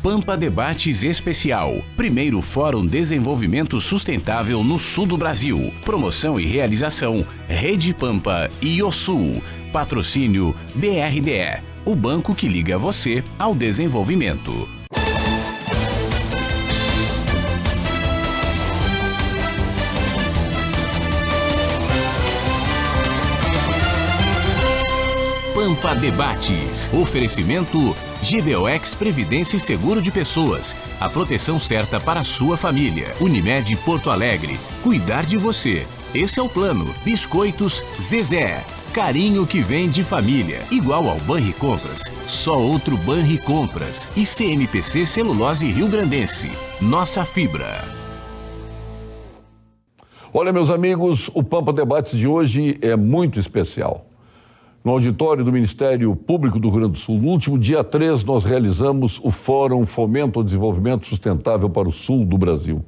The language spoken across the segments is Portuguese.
Pampa Debates Especial. Primeiro Fórum Desenvolvimento Sustentável no Sul do Brasil. Promoção e realização Rede Pampa e Iosul. Patrocínio BRDE, o banco que liga você ao desenvolvimento. Pampa Debates. Oferecimento GBOX Previdência e Seguro de Pessoas. A proteção certa para a sua família. Unimed Porto Alegre. Cuidar de você. Esse é o plano. Biscoitos Zezé. Carinho que vem de família. Igual ao Banricompras. Só outro Banricompras. E CMPC Celulose Rio Grandense. Nossa fibra. Olha, meus amigos, o Pampa Debates de hoje é muito especial. No auditório do Ministério Público do Rio Grande do Sul, no último dia 3, nós realizamos o Fórum Fomento ao Desenvolvimento Sustentável para o Sul do Brasil,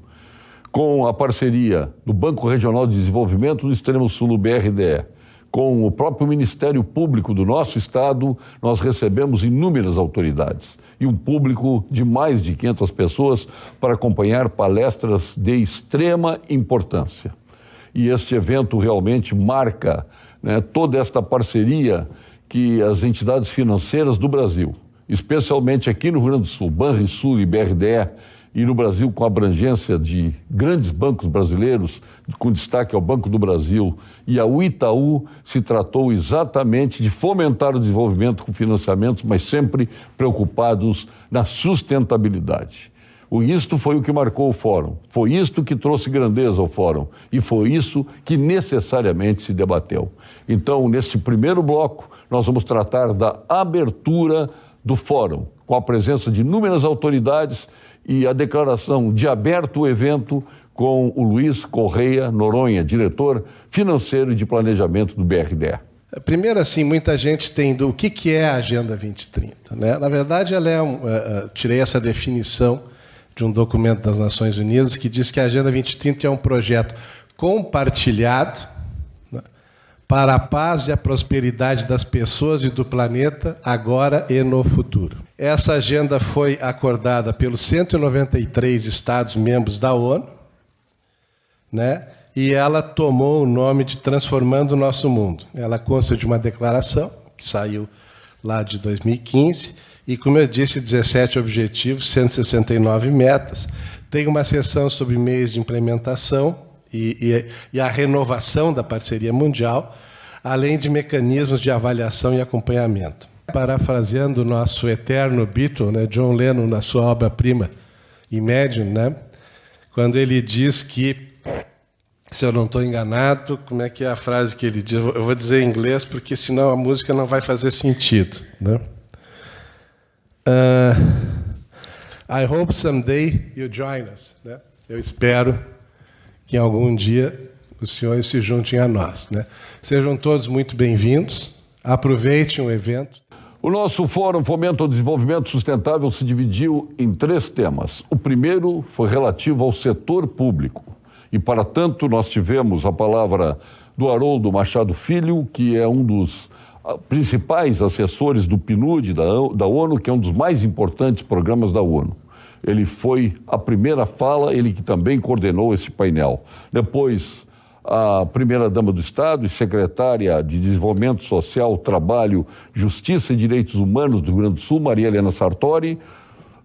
com a parceria do Banco Regional de Desenvolvimento do Extremo Sul, o BRDE, com o próprio Ministério Público do nosso estado. Nós recebemos inúmeras autoridades e um público de mais de 500 pessoas para acompanhar palestras de extrema importância. E este evento realmente marca, né, toda esta parceria que as entidades financeiras do Brasil, especialmente aqui no Rio Grande do Sul, Banrisul e BRDE, e no Brasil com abrangência de grandes bancos brasileiros, com destaque ao Banco do Brasil e ao Itaú, se tratou exatamente de fomentar o desenvolvimento com financiamentos, mas sempre preocupados na sustentabilidade. Isto foi o que marcou o fórum, foi isto que trouxe grandeza ao fórum e foi isso que necessariamente se debateu. Então, neste primeiro bloco, nós vamos tratar da abertura do fórum, com a presença de inúmeras autoridades e a declaração de aberto o evento com o Luiz Correia Noronha, diretor financeiro e de planejamento do BRDE. Primeiro, assim, muita gente tem do que é a Agenda 2030, né? Na verdade, ela tirei essa definição de um documento das Nações Unidas que diz que a Agenda 2030 é um projeto compartilhado, né, para a paz e a prosperidade das pessoas e do planeta, agora e no futuro. Essa agenda foi acordada pelos 193 Estados-membros da ONU, né, e ela tomou o nome de Transformando o Nosso Mundo. Ela consta de uma declaração que saiu lá de 2015, e, como eu disse, 17 objetivos, 169 metas. Tem uma seção sobre meios de implementação e a renovação da parceria mundial, além de mecanismos de avaliação e acompanhamento. Parafraseando o nosso eterno Beatle, né, John Lennon, na sua obra-prima Imagine, né, quando ele diz que, se eu não estou enganado, como é que é a frase que ele diz? Eu vou dizer em inglês, porque senão a música não vai fazer sentido, né? I hope someday you join us, né? Eu espero que algum dia os senhores se juntem a nós, né? Sejam todos muito bem-vindos, aproveitem o evento. O nosso Fórum Fomento ao Desenvolvimento Sustentável se dividiu em 3 temas. O primeiro foi relativo ao setor público e, para tanto, nós tivemos a palavra do Haroldo Machado Filho, que é um dos principais assessores do PNUD, da ONU, que é um dos mais importantes programas da ONU. Ele foi a primeira fala, ele que também coordenou esse painel. Depois, a primeira-dama do Estado e secretária de Desenvolvimento Social, Trabalho, Justiça e Direitos Humanos do Rio Grande do Sul, Maria Helena Sartori.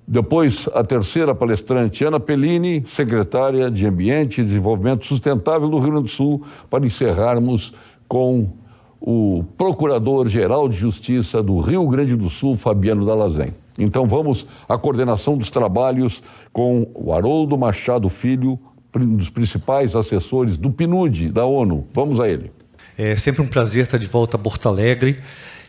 Depois, a terceira palestrante, Ana Pellini, secretária de Ambiente e Desenvolvimento Sustentável do Rio Grande do Sul, para encerrarmos com o Procurador-Geral de Justiça do Rio Grande do Sul, Fabiano Dallazem. Então vamos à coordenação dos trabalhos com o Haroldo Machado Filho, um dos principais assessores do PNUD, da ONU. Vamos a ele. É sempre um prazer estar de volta a Porto Alegre.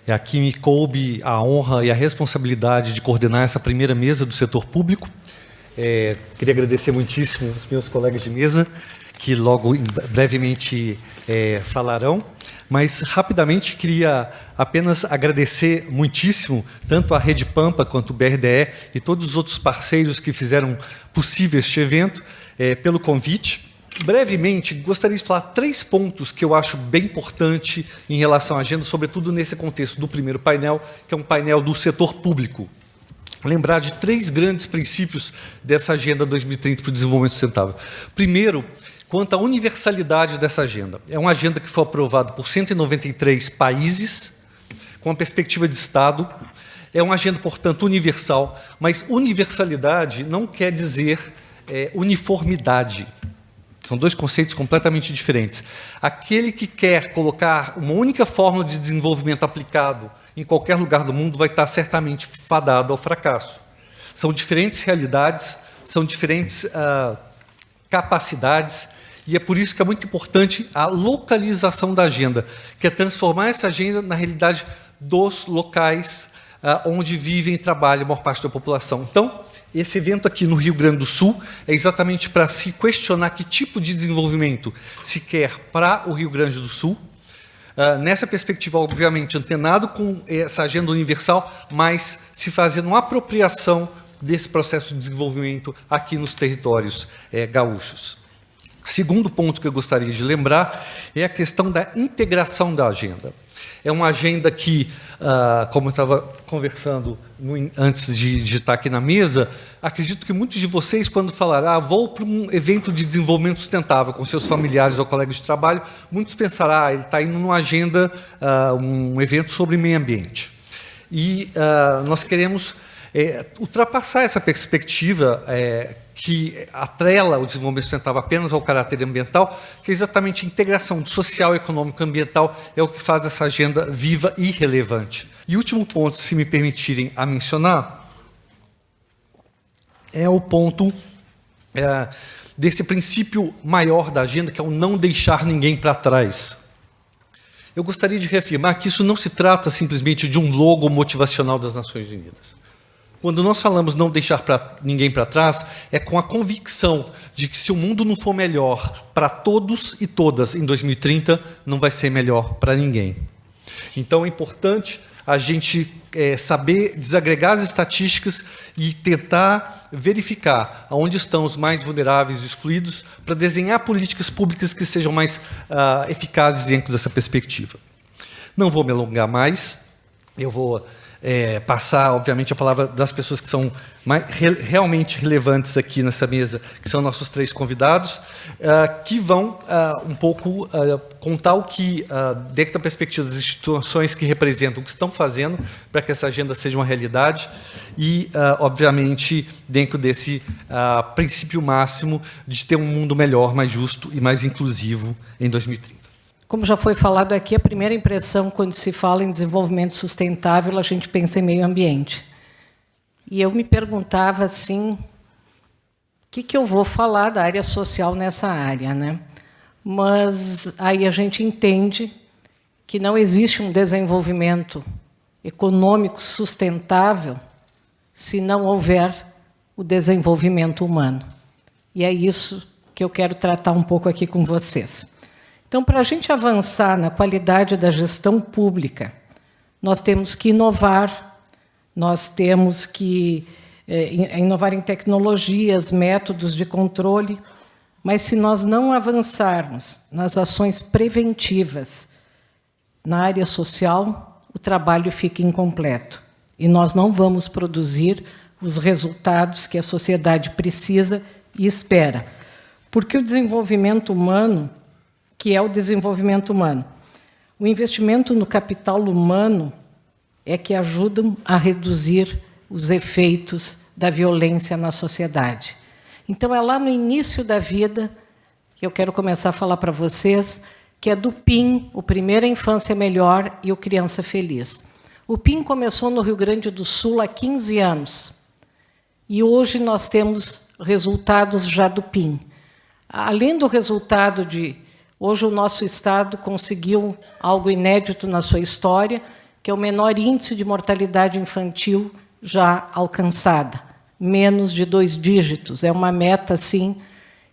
Aqui me coube a honra e a responsabilidade de coordenar essa primeira mesa do setor público. Queria agradecer muitíssimo os meus colegas de mesa, que logo brevemente falarão. Mas, rapidamente, queria apenas agradecer muitíssimo tanto a Rede Pampa quanto o BRDE e todos os outros parceiros que fizeram possível este evento pelo convite. Brevemente, gostaria de falar 3 pontos que eu acho bem importante em relação à agenda, sobretudo nesse contexto do primeiro painel, que é um painel do setor público. lembrar de 3 grandes princípios dessa Agenda 2030 para o Desenvolvimento Sustentável. Primeiro, quanto à universalidade dessa agenda. É uma agenda que foi aprovada por 193 países, com a perspectiva de Estado. É uma agenda, portanto, universal, mas universalidade não quer dizer uniformidade. São 2 conceitos completamente diferentes. Aquele que quer colocar uma única fórmula de desenvolvimento aplicado em qualquer lugar do mundo vai estar certamente fadado ao fracasso. São diferentes realidades, são diferentes capacidades, e é por isso que é muito importante a localização da agenda, que é transformar essa agenda na realidade dos locais onde vive e trabalha a maior parte da população. Então, esse evento aqui no Rio Grande do Sul é exatamente para se questionar que tipo de desenvolvimento se quer para o Rio Grande do Sul, nessa perspectiva, obviamente, antenado com essa agenda universal, mas se fazendo uma apropriação desse processo de desenvolvimento aqui nos territórios gaúchos. Segundo ponto que eu gostaria de lembrar é a questão da integração da agenda. É uma agenda que, como eu estava conversando antes de estar aqui na mesa, acredito que muitos de vocês, quando falaram, vou para um evento de desenvolvimento sustentável com seus familiares ou colegas de trabalho, muitos pensarão, ele está indo numa agenda, um evento sobre meio ambiente. E nós queremos ultrapassar essa perspectiva que atrela o desenvolvimento sustentável apenas ao caráter ambiental, que é exatamente a integração social, econômico e ambiental é o que faz essa agenda viva e relevante. E o último ponto, se me permitirem a mencionar, é o ponto desse princípio maior da agenda, que é o não deixar ninguém para trás. Eu gostaria de reafirmar que isso não se trata simplesmente de um logo motivacional das Nações Unidas. Quando nós falamos não deixar ninguém para trás, é com a convicção de que se o mundo não for melhor para todos e todas em 2030, não vai ser melhor para ninguém. Então é importante a gente saber desagregar as estatísticas e tentar verificar onde estão os mais vulneráveis e excluídos para desenhar políticas públicas que sejam mais eficazes dentro dessa perspectiva. Não vou me alongar mais, eu vou passar, obviamente, a palavra das pessoas que são realmente relevantes aqui nessa mesa, que são nossos 3 convidados, que vão um pouco contar o que, dentro da perspectiva das instituições que representam, o que estão fazendo para que essa agenda seja uma realidade e, obviamente, dentro desse princípio máximo de ter um mundo melhor, mais justo e mais inclusivo em 2030. Como já foi falado aqui, a primeira impressão, quando se fala em desenvolvimento sustentável, a gente pensa em meio ambiente. E eu me perguntava, assim, o que eu vou falar da área social nessa área, né? Mas aí a gente entende que não existe um desenvolvimento econômico sustentável se não houver o desenvolvimento humano. E é isso que eu quero tratar um pouco aqui com vocês. Então, para a gente avançar na qualidade da gestão pública, nós temos que inovar, nós temos que inovar em tecnologias, métodos de controle, mas se nós não avançarmos nas ações preventivas na área social, o trabalho fica incompleto e nós não vamos produzir os resultados que a sociedade precisa e espera. Porque o desenvolvimento humano, que é o desenvolvimento humano. O investimento no capital humano é que ajuda a reduzir os efeitos da violência na sociedade. Então, é lá no início da vida que eu quero começar a falar para vocês, que é do PIN, o Primeira Infância Melhor e o Criança Feliz. O PIN começou no Rio Grande do Sul há 15 anos. E hoje nós temos resultados já do PIN. Além do resultado de... Hoje o nosso Estado conseguiu algo inédito na sua história, que é o menor índice de mortalidade infantil já alcançada. Menos de 2 dígitos. É uma meta, assim,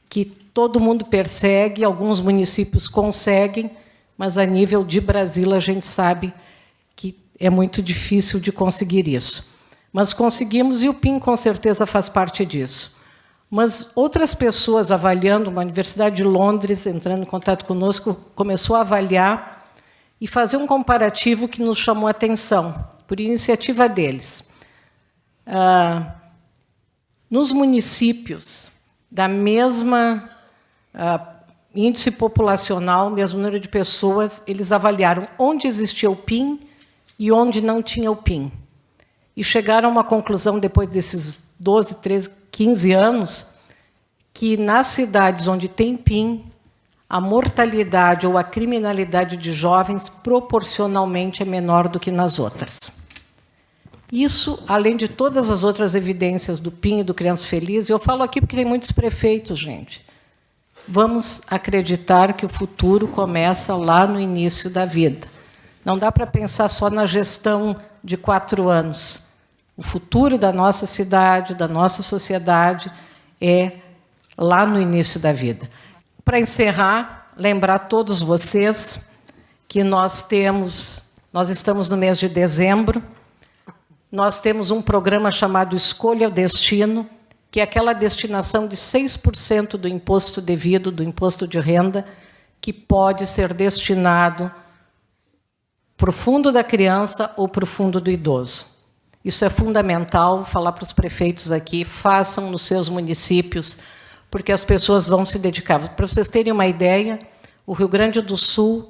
que todo mundo persegue, alguns municípios conseguem, mas a nível de Brasil a gente sabe que é muito difícil de conseguir isso. Mas conseguimos e o PIN com certeza faz parte disso. Mas outras pessoas avaliando, uma Universidade de Londres, entrando em contato conosco, começou a avaliar e fazer um comparativo que nos chamou a atenção, por iniciativa deles. nos municípios da mesma índice populacional, mesmo número de pessoas, eles avaliaram onde existia o PIN e onde não tinha o PIN. E chegaram a uma conclusão, depois desses 12, 13, 15 anos, que nas cidades onde tem PIN, a mortalidade ou a criminalidade de jovens proporcionalmente é menor do que nas outras. Isso, além de todas as outras evidências do PIN e do Criança Feliz, eu falo aqui porque tem muitos prefeitos, gente. Vamos acreditar que o futuro começa lá no início da vida. Não dá para pensar só na gestão de 4 anos. O futuro da nossa cidade, da nossa sociedade, é lá no início da vida. Para encerrar, lembrar todos vocês que nós estamos no mês de dezembro, nós temos um programa chamado Escolha o Destino, que é aquela destinação de 6% do imposto devido, do imposto de renda, que pode ser destinado para o fundo da criança ou para o fundo do idoso. Isso é fundamental, falar para os prefeitos aqui, façam nos seus municípios, porque as pessoas vão se dedicar. Para vocês terem uma ideia, o Rio Grande do Sul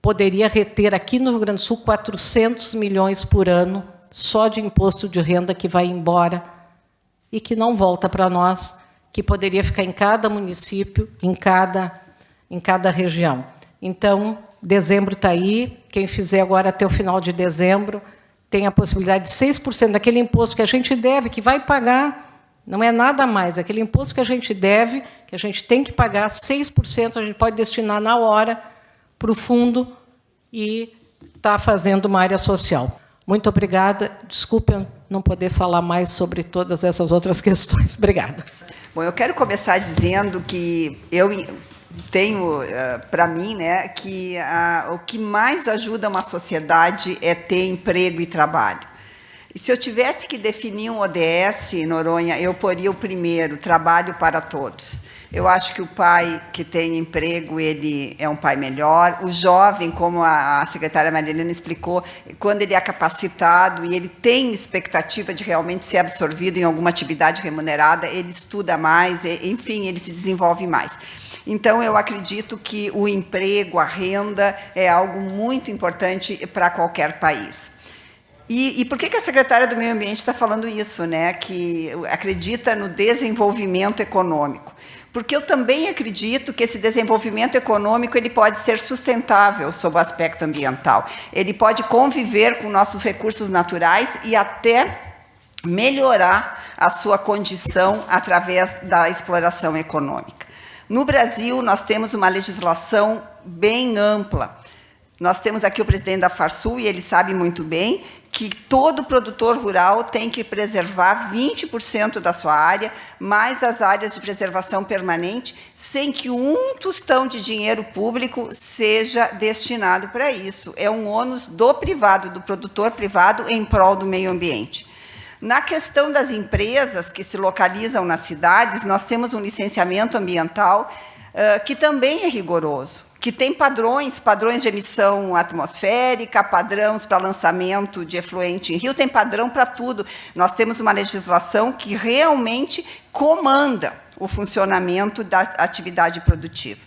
poderia reter aqui no Rio Grande do Sul 400 milhões por ano só de imposto de renda que vai embora e que não volta para nós, que poderia ficar em cada município, em cada região. Então, dezembro está aí, quem fizer agora até o final de dezembro tem a possibilidade de 6% daquele imposto que a gente deve, que vai pagar, não é nada mais, aquele imposto que a gente deve, que a gente tem que pagar, 6% a gente pode destinar na hora para o fundo e está fazendo uma área social. Muito obrigada. Desculpe eu não poder falar mais sobre todas essas outras questões. Obrigada. Bom, eu quero começar dizendo que eu tenho para mim, né, que o que mais ajuda uma sociedade é ter emprego e trabalho. E se eu tivesse que definir um ODS, Noronha, eu poria o primeiro, trabalho para todos. Eu acho que o pai que tem emprego, ele é um pai melhor. O jovem, como a secretária Marilena explicou, quando ele é capacitado e ele tem expectativa de realmente ser absorvido em alguma atividade remunerada, ele estuda mais, enfim, ele se desenvolve mais. Então, eu acredito que o emprego, a renda, é algo muito importante para qualquer país. E por que a secretária do Meio Ambiente está falando isso, né? Que acredita no desenvolvimento econômico? Porque eu também acredito que esse desenvolvimento econômico ele pode ser sustentável sob o aspecto ambiental. Ele pode conviver com nossos recursos naturais e até melhorar a sua condição através da exploração econômica. No Brasil, nós temos uma legislação bem ampla. Nós temos aqui o presidente da Farsul, e ele sabe muito bem que todo produtor rural tem que preservar 20% da sua área, mais as áreas de preservação permanente, sem que um tostão de dinheiro público seja destinado para isso. É um ônus do privado, do produtor privado, em prol do meio ambiente. Na questão das empresas que se localizam nas cidades, nós temos um licenciamento ambiental que também é rigoroso, que tem padrões de emissão atmosférica, padrões para lançamento de efluente em rio, tem padrão para tudo. Nós temos uma legislação que realmente comanda o funcionamento da atividade produtiva.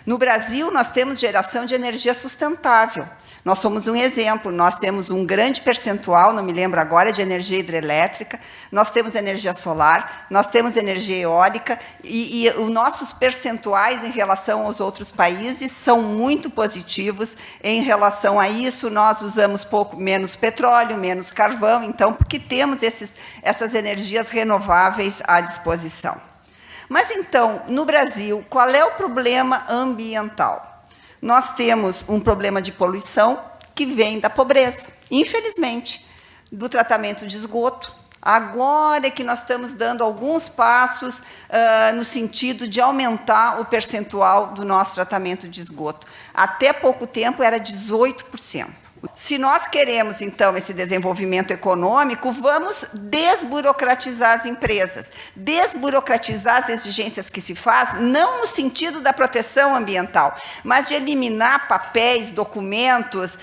No Brasil, nós temos geração de energia sustentável. Nós somos um exemplo, nós temos um grande percentual, não me lembro agora, de energia hidrelétrica, nós temos energia solar, nós temos energia eólica, e os nossos percentuais em relação aos outros países são muito positivos em relação a isso. Nós usamos menos petróleo, menos carvão, então, porque temos essas energias renováveis à disposição. Mas, então, no Brasil, qual é o problema ambiental? Nós temos um problema de poluição que vem da pobreza, infelizmente, do tratamento de esgoto. Agora é que nós estamos dando alguns passos no sentido de aumentar o percentual do nosso tratamento de esgoto. Até pouco tempo era 18%. Se nós queremos, então, esse desenvolvimento econômico, vamos desburocratizar as empresas, desburocratizar as exigências que se faz, não no sentido da proteção ambiental, mas de eliminar papéis, documentos,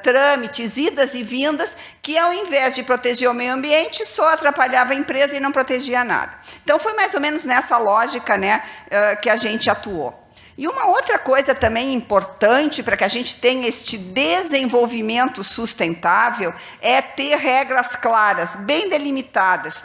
trâmites, idas e vindas, que ao invés de proteger o meio ambiente, só atrapalhava a empresa e não protegia nada. Então, foi mais ou menos nessa lógica, né, que a gente atuou. E uma outra coisa também importante para que a gente tenha este desenvolvimento sustentável é ter regras claras, bem delimitadas,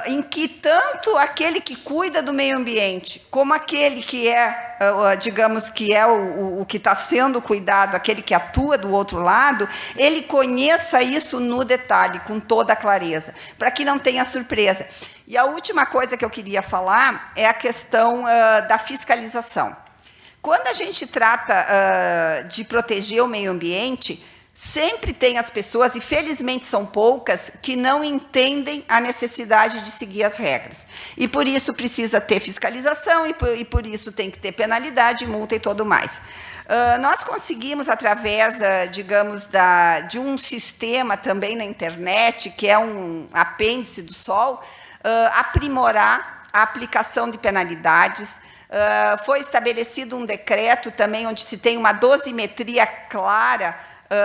em que tanto aquele que cuida do meio ambiente, como aquele que é, digamos, que é o que está sendo cuidado, aquele que atua do outro lado, ele conheça isso no detalhe, com toda a clareza, para que não tenha surpresa. E a última coisa que eu queria falar é a questão da fiscalização. Quando a gente trata de proteger o meio ambiente, sempre tem as pessoas, e felizmente são poucas, que não entendem a necessidade de seguir as regras. E por isso precisa ter fiscalização, e por isso tem que ter penalidade, multa e tudo mais. Nós conseguimos, através, digamos, de um sistema também na internet, que é um apêndice do SOL, aprimorar a aplicação de penalidades. Foi estabelecido um decreto também onde se tem uma dosimetria clara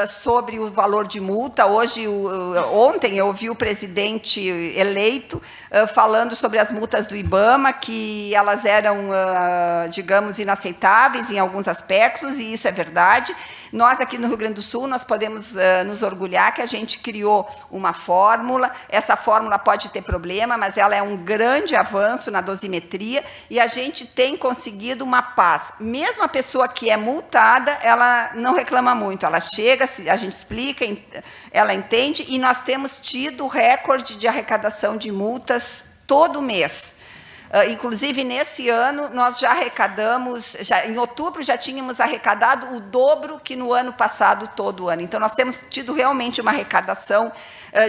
sobre o valor de multa. Ontem eu ouvi o presidente eleito falando sobre as multas do IBAMA, que elas eram, digamos, inaceitáveis em alguns aspectos, e isso é verdade. Nós aqui no Rio Grande do Sul, nós podemos nos orgulhar que a gente criou uma fórmula. Essa fórmula pode ter problema, mas ela é um grande avanço na dosimetria, e a gente tem conseguido uma paz. Mesmo a pessoa que é multada, ela não reclama muito, ela chega, a gente explica, ela entende, e nós temos tido recorde de arrecadação de multas todo mês. Inclusive, nesse ano, nós já arrecadamos, em outubro já tínhamos arrecadado o dobro que no ano passado, todo ano. Então, nós temos tido realmente uma arrecadação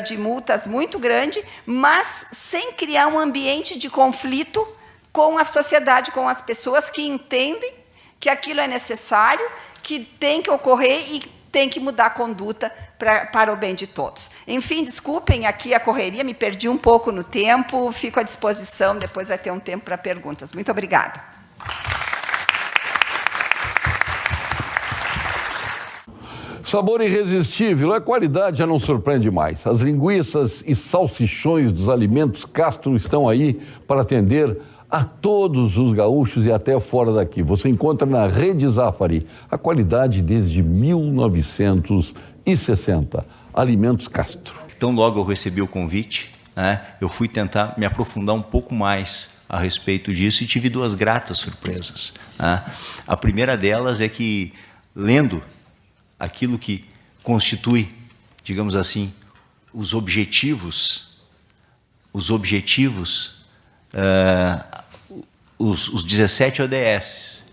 de multas muito grande, mas sem criar um ambiente de conflito com a sociedade, com as pessoas que entendem que aquilo é necessário, que tem que ocorrer e tem que mudar a conduta para o bem de todos. Enfim, desculpem aqui a correria, me perdi um pouco no tempo, fico à disposição, depois vai ter um tempo para perguntas. Muito obrigada. Sabor irresistível, a qualidade já não surpreende mais. As linguiças e salsichões dos alimentos Castro estão aí para atender a todos os gaúchos e até fora daqui. Você encontra na Rede Zafari a qualidade desde 1960. Alimentos Castro. Tão logo eu recebi o convite, né, eu fui tentar me aprofundar um pouco mais a respeito disso e tive duas gratas surpresas. Né? A primeira delas é que, lendo aquilo que constitui, digamos assim, os objetivos, os 17 ODS,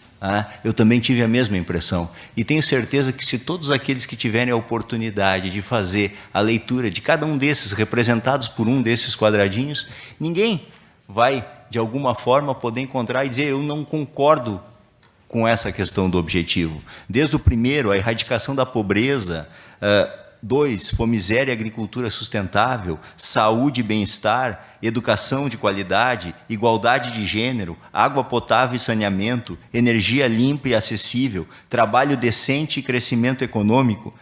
eu também tive a mesma impressão. E tenho certeza que se todos aqueles que tiverem a oportunidade de fazer a leitura de cada um desses, representados por um desses quadradinhos, ninguém vai, de alguma forma, poder encontrar e dizer: eu não concordo com essa questão do objetivo. Desde o primeiro, a erradicação da pobreza, 2, fome zero e agricultura sustentável, saúde e bem-estar, educação de qualidade, igualdade de gênero, água potável e saneamento, energia limpa e acessível, trabalho decente e crescimento econômico,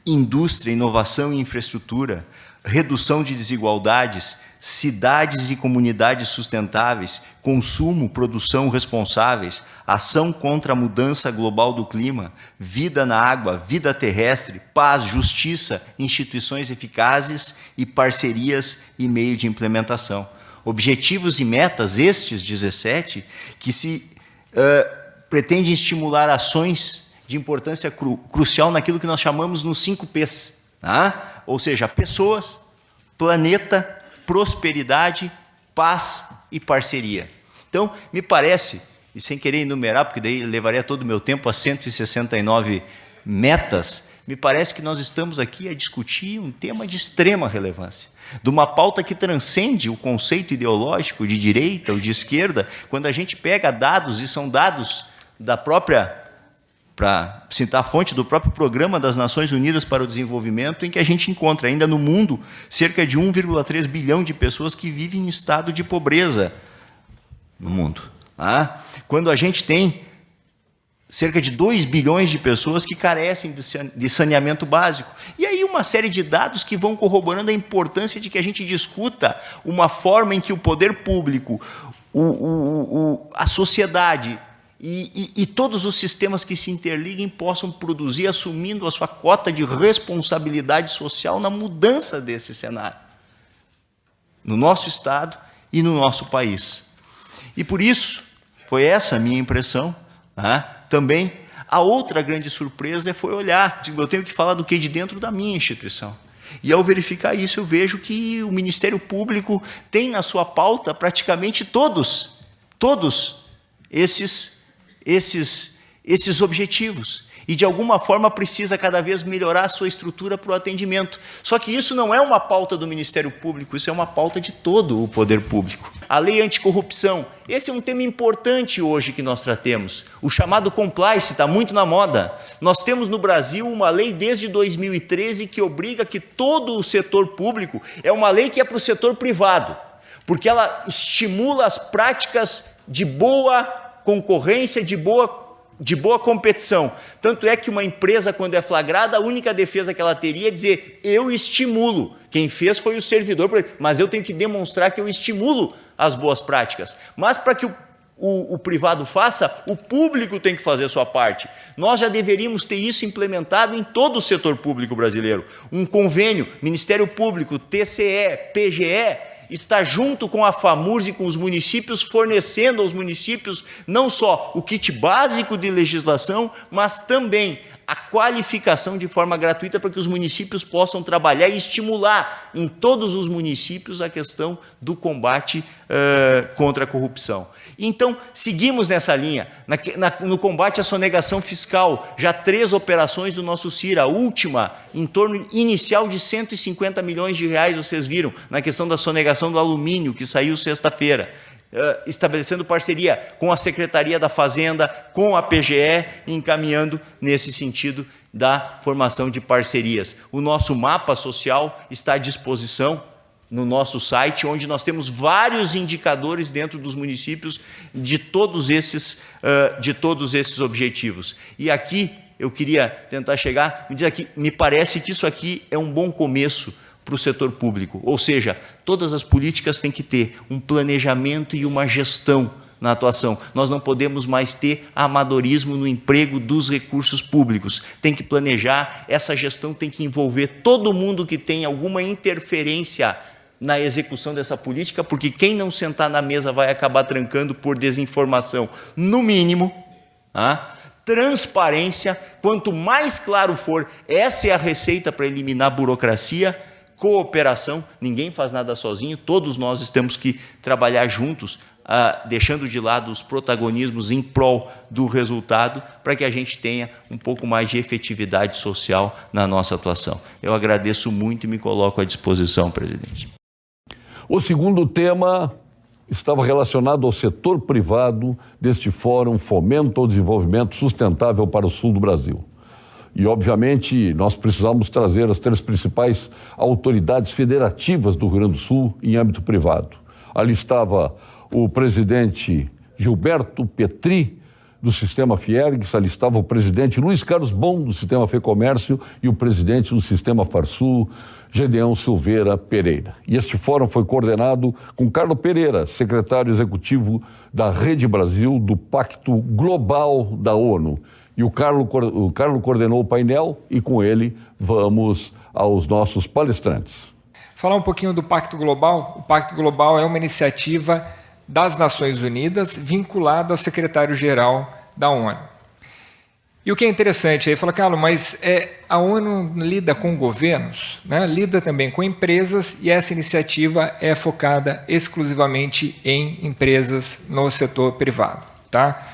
indústria, inovação e infraestrutura, redução de desigualdades, cidades e comunidades sustentáveis, consumo, produção responsáveis, ação contra a mudança global do clima, vida na água, vida terrestre, paz, justiça, instituições eficazes e parcerias e meio de implementação. Objetivos e metas, estes 17, que se pretendem estimular ações de importância crucial naquilo que nós chamamos nos 5 P's. Tá? Ou seja, pessoas, planeta, prosperidade, paz e parceria. Então, me parece, e sem querer enumerar, porque daí levaria todo o meu tempo a 169 metas, me parece que nós estamos aqui a discutir um tema de extrema relevância, de uma pauta que transcende o conceito ideológico de direita ou de esquerda, quando a gente pega dados, e são dados da própria para citar a fonte do próprio Programa das Nações Unidas para o Desenvolvimento, em que a gente encontra ainda no mundo cerca de 1,3 bilhão de pessoas que vivem em estado de pobreza no mundo. Quando a gente tem cerca de 2 bilhões de pessoas que carecem de saneamento básico. E aí uma série de dados que vão corroborando a importância de que a gente discuta uma forma em que o poder público, a sociedade e todos os sistemas que se interliguem possam produzir, assumindo a sua cota de responsabilidade social na mudança desse cenário, no nosso Estado e no nosso país. E por isso, foi essa a minha impressão. Também, a outra grande surpresa foi olhar, eu tenho que falar do que de dentro da minha instituição. E ao verificar isso, eu vejo que o Ministério Público tem na sua pauta praticamente todos esses objetivos. E, de alguma forma, precisa cada vez melhorar a sua estrutura para o atendimento. Só que isso não é uma pauta do Ministério Público, isso é uma pauta de todo o poder público. A lei anticorrupção, esse é um tema importante hoje que nós tratemos. O chamado compliance está muito na moda. Nós temos no Brasil uma lei desde 2013 que obriga que todo o setor público, é uma lei que é para o setor privado, porque ela estimula as práticas de boa concorrência, de boa competição. Tanto é que uma empresa, quando é flagrada, a única defesa que ela teria é dizer: eu estimulo. Quem fez foi o servidor, mas eu tenho que demonstrar que eu estimulo as boas práticas. Mas para que o privado faça, o público tem que fazer a sua parte. Nós já deveríamos ter isso implementado em todo o setor público brasileiro. Um convênio, Ministério Público, TCE, PGE, está junto com a FAMURS e com os municípios, fornecendo aos municípios não só o kit básico de legislação, mas também a qualificação de forma gratuita para que os municípios possam trabalhar e estimular em todos os municípios a questão do combate contra a corrupção. Então, seguimos nessa linha, no combate à sonegação fiscal, já 3 operações do nosso CIR, a última, em torno inicial de 150 milhões de reais, vocês viram, na questão da sonegação do alumínio, que saiu sexta-feira, estabelecendo parceria com a Secretaria da Fazenda, com a PGE, encaminhando nesse sentido da formação de parcerias. O nosso mapa social está à disposição no nosso site, onde nós temos vários indicadores dentro dos municípios de todos esses objetivos. E aqui eu queria tentar chegar, me parece que isso aqui é um bom começo para o setor público, ou seja, todas as políticas têm que ter um planejamento e uma gestão na atuação. Nós não podemos mais ter amadorismo no emprego dos recursos públicos. Tem que planejar, essa gestão tem que envolver todo mundo que tem alguma interferência na execução dessa política, porque quem não sentar na mesa vai acabar trancando por desinformação. No mínimo, transparência, quanto mais claro for, essa é a receita para eliminar a burocracia. Cooperação, ninguém faz nada sozinho, todos nós temos que trabalhar juntos, deixando de lado os protagonismos em prol do resultado, para que a gente tenha um pouco mais de efetividade social na nossa atuação. Eu agradeço muito e me coloco à disposição, presidente. O segundo tema estava relacionado ao setor privado deste Fórum Fomento ao Desenvolvimento Sustentável para o Sul do Brasil. E, obviamente, nós precisamos trazer as 3 principais autoridades federativas do Rio Grande do Sul em âmbito privado. Ali estava o presidente Gilberto Petri, do Sistema Fiergs, ali estava o presidente Luiz Carlos Bon, do Sistema Fecomércio, e o presidente do Sistema Farsul, Gedeão Silveira Pereira. E este fórum foi coordenado com Carlos Pereira, secretário executivo da Rede Brasil, do Pacto Global da ONU. E o Carlos coordenou o painel e com ele vamos aos nossos palestrantes. Falar um pouquinho do Pacto Global. O Pacto Global é uma iniciativa das Nações Unidas vinculada ao secretário-geral da ONU. E o que é interessante aí, fala, Carlos, mas a ONU lida com governos, né? Lida também com empresas, e essa iniciativa é focada exclusivamente em empresas no setor privado, tá?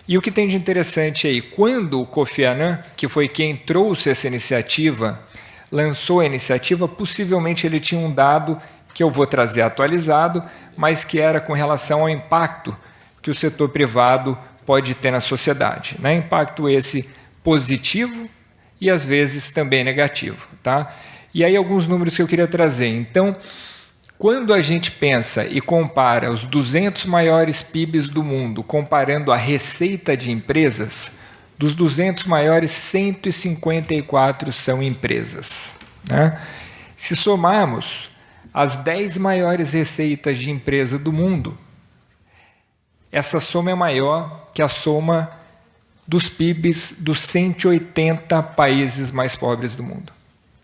E o que tem de interessante aí, quando o Kofi Annan, que foi quem trouxe essa iniciativa, lançou a iniciativa, possivelmente ele tinha um dado que eu vou trazer atualizado, mas que era com relação ao impacto que o setor privado pode ter na sociedade, né? Impacto esse positivo e às vezes também negativo, tá? E aí alguns números que eu queria trazer. Então, quando a gente pensa e compara os 200 maiores PIBs do mundo, comparando a receita de empresas, dos 200 maiores, 154 são empresas, né? Se somarmos as 10 maiores receitas de empresa do mundo, essa soma é maior que a soma dos PIBs dos 180 países mais pobres do mundo.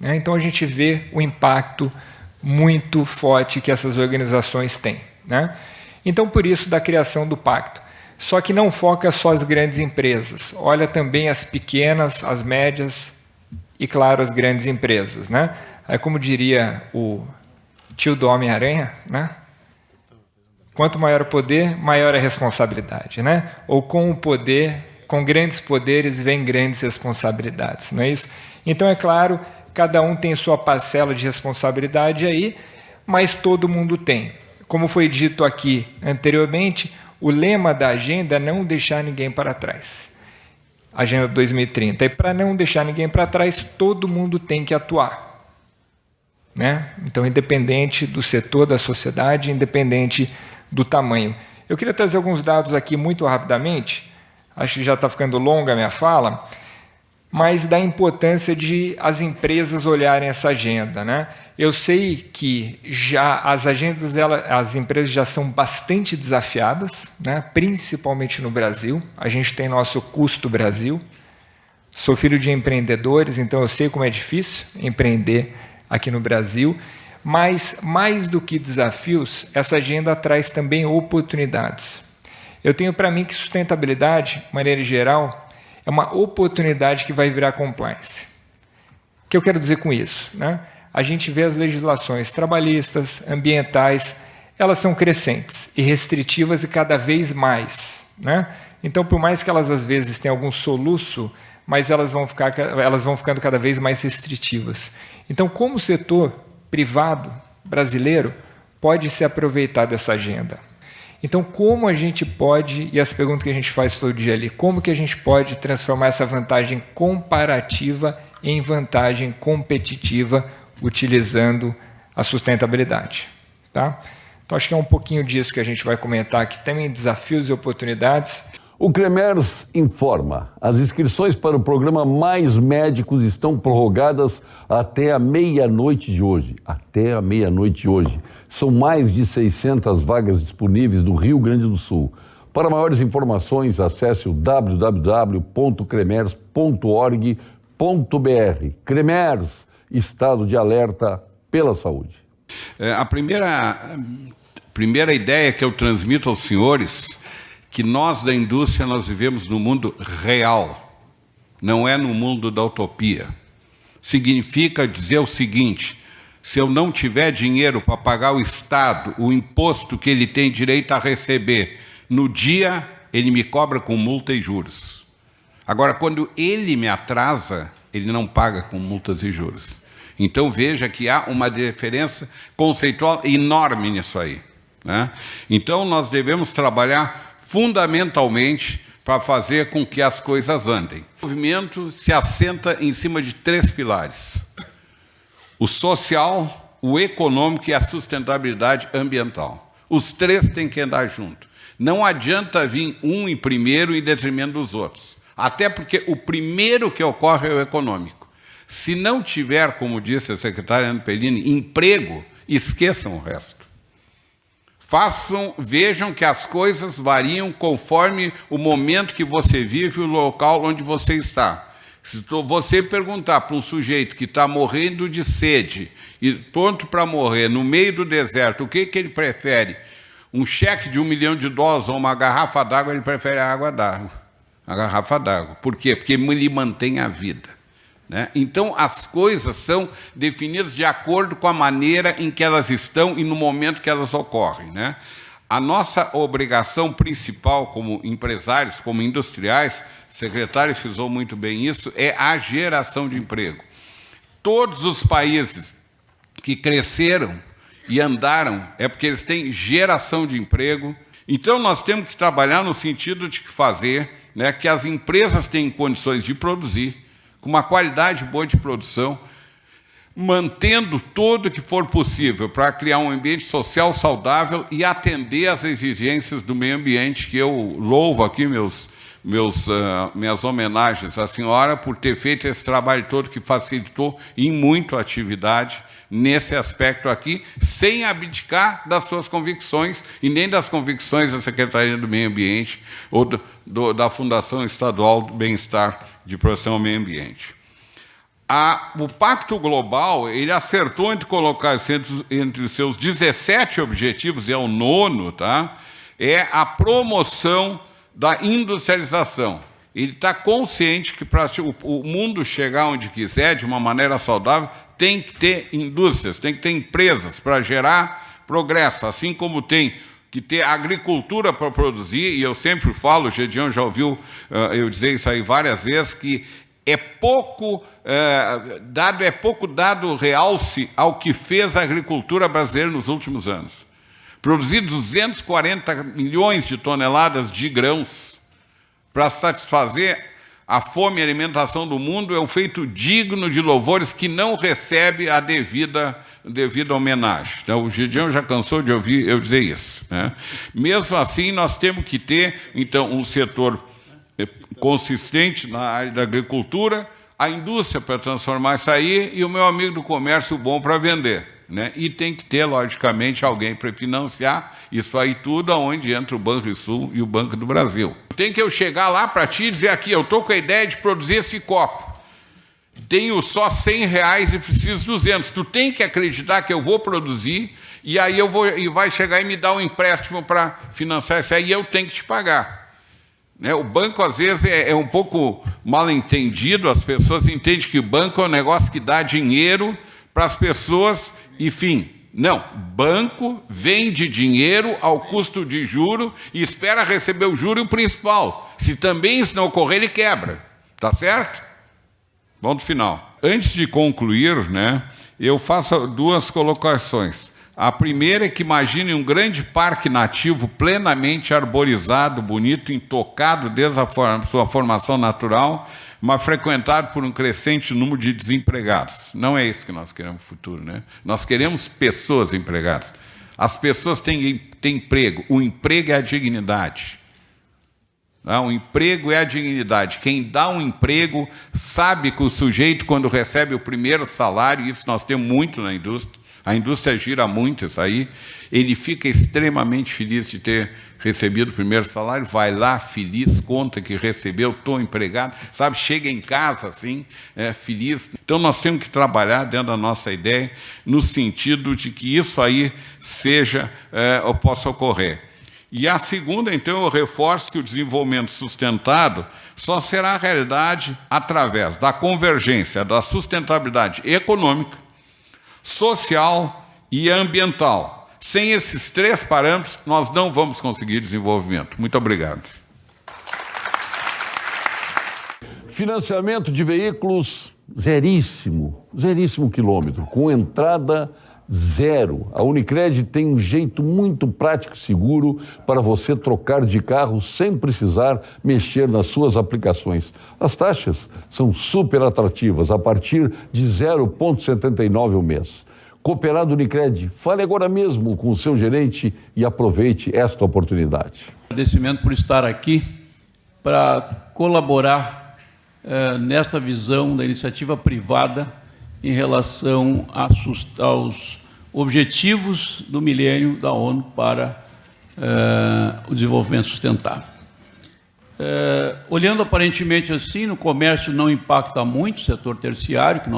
Então a gente vê o impacto muito forte que essas organizações têm, né? Então, por isso, da criação do pacto. Só que não foca só as grandes empresas, olha também as pequenas, as médias e, claro, as grandes empresas, né? Aí, como diria o tio do Homem-Aranha, né? Quanto maior o poder, maior a responsabilidade, né? Ou com o poder, com grandes poderes vem grandes responsabilidades, não é isso? Então, é claro, cada um tem sua parcela de responsabilidade aí, mas todo mundo tem. Como foi dito aqui anteriormente, o lema da agenda é não deixar ninguém para trás. Agenda 2030. E para não deixar ninguém para trás, todo mundo tem que atuar, né? Então, independente do setor da sociedade, independente do tamanho. Eu queria trazer alguns dados aqui muito rapidamente, acho que já está ficando longa a minha fala, mas da importância de as empresas olharem essa agenda, né? Eu sei que já as agendas, as empresas já são bastante desafiadas, né? Principalmente no Brasil. A gente tem nosso Custo Brasil. Sou filho de empreendedores, então eu sei como é difícil empreender aqui no Brasil. Mas, mais do que desafios, essa agenda traz também oportunidades. Eu tenho para mim que sustentabilidade, de maneira geral, é uma oportunidade que vai virar compliance. O que eu quero dizer com isso, né? A gente vê as legislações trabalhistas, ambientais, elas são crescentes e restritivas e cada vez mais, né? Então, por mais que elas às vezes tenham algum soluço, mas elas vão ficando cada vez mais restritivas. Então, como o setor privado brasileiro pode se aproveitar dessa agenda? Então, como a gente pode, e as perguntas que a gente faz todo dia ali, como que a gente pode transformar essa vantagem comparativa em vantagem competitiva utilizando a sustentabilidade, tá? Então, acho que é um pouquinho disso que a gente vai comentar aqui, também desafios e oportunidades. O CREMERS informa, as inscrições para o programa Mais Médicos estão prorrogadas até a meia-noite de hoje. Até a meia-noite de hoje. São mais de 600 vagas disponíveis no Rio Grande do Sul. Para maiores informações, acesse o www.cremers.org.br. CREMERS, Estado de Alerta pela Saúde. A primeira ideia que eu transmito aos senhores, que nós da indústria, nós vivemos no mundo real, não é no mundo da utopia. Significa dizer o seguinte: se eu não tiver dinheiro para pagar o Estado, o imposto que ele tem direito a receber, no dia ele me cobra com multa e juros. Agora, quando ele me atrasa, ele não paga com multas e juros. Então, veja que há uma diferença conceitual enorme nisso aí, né? Então, nós devemos trabalhar fundamentalmente para fazer com que as coisas andem. O movimento se assenta em cima de 3 pilares: o social, o econômico e a sustentabilidade ambiental. Os 3 têm que andar junto. Não adianta vir um em primeiro em detrimento dos outros. Até porque o primeiro que ocorre é o econômico. Se não tiver, como disse a secretária Ana Pellini, emprego, esqueçam o resto. Vejam que as coisas variam conforme o momento que você vive e o local onde você está. Se você perguntar para um sujeito que está morrendo de sede e pronto para morrer no meio do deserto, o que ele prefere? Um cheque de $1 milhão ou uma garrafa d'água? Ele prefere a água d'água, a garrafa d'água. Por quê? Porque ele mantém a vida, né? Então, as coisas são definidas de acordo com a maneira em que elas estão e no momento que elas ocorrem, né? A nossa obrigação principal como empresários, como industriais, o secretário frisou muito bem isso, é a geração de emprego. Todos os países que cresceram e andaram é porque eles têm geração de emprego. Então, nós temos que trabalhar no sentido de fazer né, que as empresas têm condições de produzir, com uma qualidade boa de produção, mantendo tudo que for possível para criar um ambiente social saudável e atender às exigências do meio ambiente, que eu louvo aqui minhas homenagens à senhora por ter feito esse trabalho todo que facilitou em muito a atividade nesse aspecto aqui, sem abdicar das suas convicções e nem das convicções da Secretaria do Meio Ambiente ou da Fundação Estadual do Bem-Estar de Proteção ao Meio Ambiente. O Pacto Global, ele acertou entre colocar entre os seus 17 objetivos, e é o 9º, tá? É a promoção da industrialização. Ele está consciente que para o mundo chegar onde quiser, de uma maneira saudável, tem que ter indústrias, tem que ter empresas para gerar progresso, assim como tem que ter agricultura para produzir, e eu sempre falo, o Gedião já ouviu eu dizer isso aí várias vezes, que é pouco dado realce ao que fez a agricultura brasileira nos últimos anos. Produzir 240 milhões de toneladas de grãos para satisfazer a fome e a alimentação do mundo é um feito digno de louvores que não recebe a devida homenagem. Então, o Gideão já cansou de ouvir eu dizer isso, né? Mesmo assim, nós temos que ter, então, um setor consistente na área da agricultura, a indústria para transformar isso aí e o meu amigo do comércio bom para vender, né? E tem que ter, logicamente, alguém para financiar isso aí tudo, onde entra o Banrisul e o Banco do Brasil. Tem que eu chegar lá para ti e dizer aqui, eu estou com a ideia de produzir esse copo, tenho só R$100 e preciso 200. Tu tem que acreditar que eu vou produzir e aí vai chegar e me dar um empréstimo para financiar isso aí e eu tenho que te pagar. O banco, às vezes, é um pouco mal entendido, as pessoas entendem que o banco é um negócio que dá dinheiro para as pessoas, enfim. Não, banco vende dinheiro ao custo de juro e espera receber o juro e o principal. Se também isso não ocorrer, ele quebra. Tá certo? Ponto final. Antes de concluir, né, eu faço 2 colocações. A primeira é que imagine um grande parque nativo plenamente arborizado, bonito, intocado desde a sua formação natural, mas frequentado por um crescente número de desempregados. Não é isso que nós queremos no futuro, né? Nós queremos pessoas empregadas. As pessoas têm emprego. O emprego é a dignidade. O emprego é a dignidade. Quem dá um emprego sabe que o sujeito, quando recebe o primeiro salário, isso nós temos muito na indústria, a indústria gira muito isso aí, ele fica extremamente feliz de ter recebido o primeiro salário, vai lá feliz, conta que recebeu, estou empregado, sabe, chega em casa assim, feliz. Então nós temos que trabalhar dentro da nossa ideia, no sentido de que isso aí ou possa ocorrer. E a segunda, então, eu reforço que o desenvolvimento sustentado só será realidade através da convergência da sustentabilidade econômica, social e ambiental. Sem esses 3 parâmetros, nós não vamos conseguir desenvolvimento. Muito obrigado. Financiamento de veículos zeríssimo quilômetro, com entrada zero. A Unicred tem um jeito muito prático e seguro para você trocar de carro sem precisar mexer nas suas aplicações. As taxas são super atrativas, a partir de 0,79 ao mês. Cooperado Unicred, fale agora mesmo com o seu gerente e aproveite esta oportunidade. Agradecimento por estar aqui para colaborar nesta visão da iniciativa privada em relação aos objetivos do milênio da ONU para o desenvolvimento sustentável. Olhando aparentemente assim, no comércio não impacta muito o setor terciário que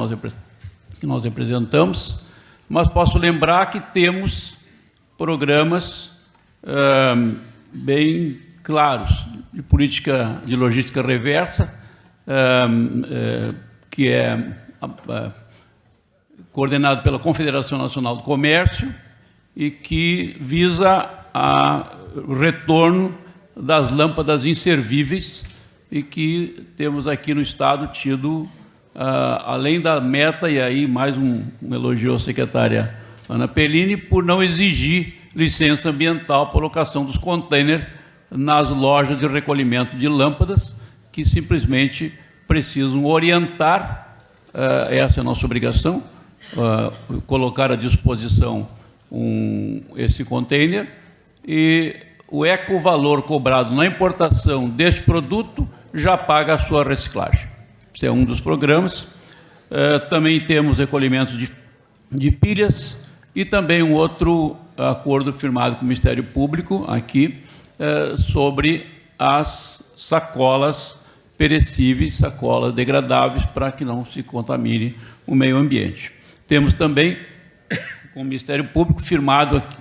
nós representamos, mas posso lembrar que temos programas bem claros de política de logística reversa, que é coordenado pela Confederação Nacional do Comércio e que visa o retorno das lâmpadas inservíveis e que temos aqui no Estado tido, além da meta, e aí mais um elogio à secretária Ana Pellini, por não exigir licença ambiental para a colocação dos containers nas lojas de recolhimento de lâmpadas, que simplesmente precisam orientar, essa é a nossa obrigação, colocar à disposição esse container, e o ecovalor cobrado na importação deste produto já paga a sua reciclagem. Esse é um dos programas. Também temos recolhimento de pilhas e também um outro acordo firmado com o Ministério Público aqui sobre as sacolas perecíveis, sacolas degradáveis, para que não se contamine o meio ambiente. Temos também, com o Ministério Público, firmado aqui,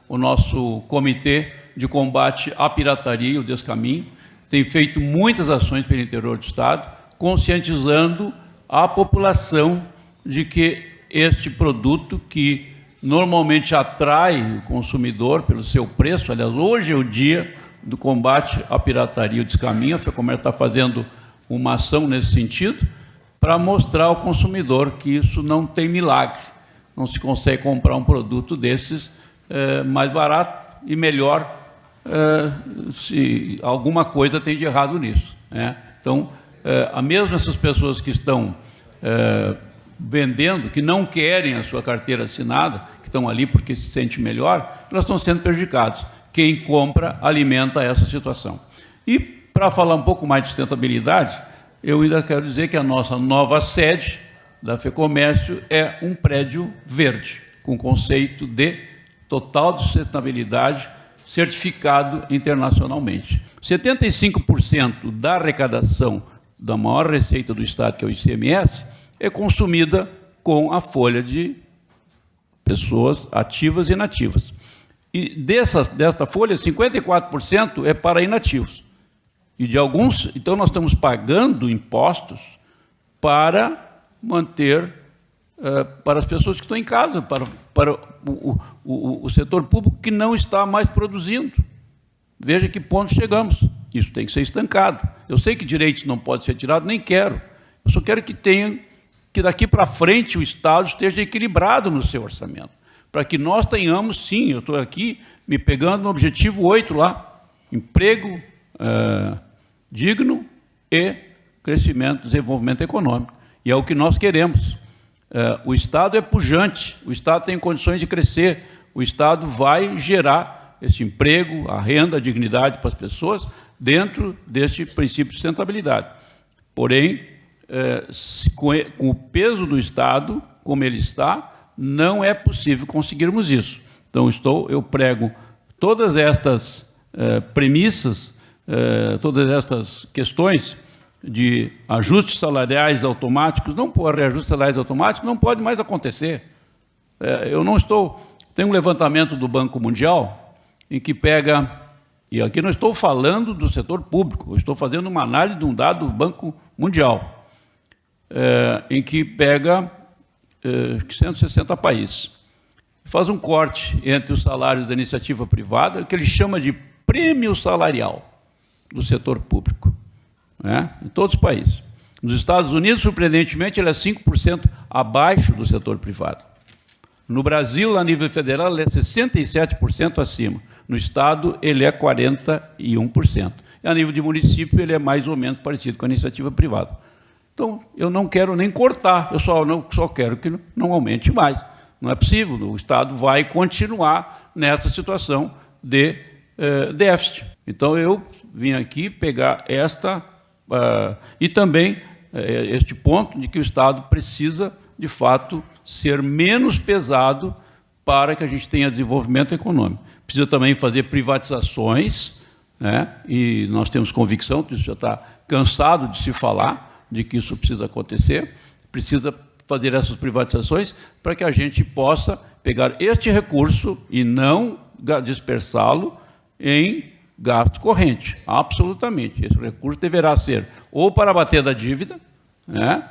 o nosso Comitê de Combate à Pirataria e o Descaminho. Tem feito muitas ações pelo interior do Estado, conscientizando a população de que este produto, que normalmente atrai o consumidor pelo seu preço, aliás, hoje é o dia do combate à pirataria e o descaminho, a FEComércio está fazendo uma ação nesse sentido, para mostrar ao consumidor que isso não tem milagre, não se consegue comprar um produto desses mais barato e melhor, se alguma coisa tem de errado nisso, né? Então, mesmo essas pessoas que estão vendendo, que não querem a sua carteira assinada, que estão ali porque se sente melhor, elas estão sendo prejudicadas. Quem compra alimenta essa situação. E, para falar um pouco mais de sustentabilidade, eu ainda quero dizer que a nossa nova sede da FEComércio é um prédio verde, com conceito de total sustentabilidade, certificado internacionalmente. 75% da arrecadação da maior receita do Estado, que é o ICMS, é consumida com a folha de pessoas ativas e inativas. E desta folha, 54% é para inativos. E de alguns, então nós estamos pagando impostos para manter, para as pessoas que estão em casa, para o setor público que não está mais produzindo. Veja que ponto chegamos. Isso tem que ser estancado. Eu sei que direitos não podem ser tirados, nem quero. Eu só quero que daqui para frente o Estado esteja equilibrado no seu orçamento, para que nós tenhamos, sim, eu estou aqui me pegando no objetivo 8 lá, emprego digno e crescimento, desenvolvimento econômico. E é o que nós queremos. O Estado é pujante, o Estado tem condições de crescer, o Estado vai gerar esse emprego, a renda, a dignidade para as pessoas, dentro deste princípio de sustentabilidade. Porém, com o peso do Estado, como ele está, não é possível conseguirmos isso. Então, eu prego todas estas premissas, todas estas questões de ajustes salariais automáticos, reajustes salariais automáticos, não pode mais acontecer. Tem um levantamento do Banco Mundial em que pega, e aqui não estou falando do setor público, eu estou fazendo uma análise de um dado do Banco Mundial, em que pega 160 países. Faz um corte entre os salários da iniciativa privada, que ele chama de prêmio salarial do setor público, né, em todos os países. Nos Estados Unidos, surpreendentemente, ele é 5% abaixo do setor privado. No Brasil, a nível federal, ele é 67% acima. No Estado, ele é 41%. E a nível de município, ele é mais ou menos parecido com a iniciativa privada. Então, eu não quero nem cortar, eu só quero que não aumente mais. Não é possível, o Estado vai continuar nessa situação de déficit. Então, eu vim aqui pegar e também este ponto de que o Estado precisa, de fato, ser menos pesado para que a gente tenha desenvolvimento econômico. Precisa também fazer privatizações, né? E nós temos convicção, isso já está cansado de se falar, de que isso precisa acontecer, precisa fazer essas privatizações para que a gente possa pegar este recurso e não dispersá-lo em gasto corrente, absolutamente. Esse recurso deverá ser ou para abater da dívida, né,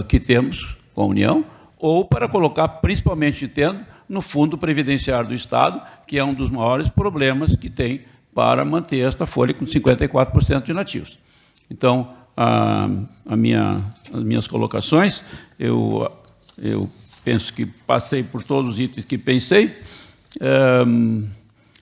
que temos com a União, ou para colocar, principalmente no Fundo Previdenciário do Estado, que é um dos maiores problemas que tem para manter esta folha com 54% de inativos. Então, as minhas colocações, eu penso que passei por todos os itens que pensei,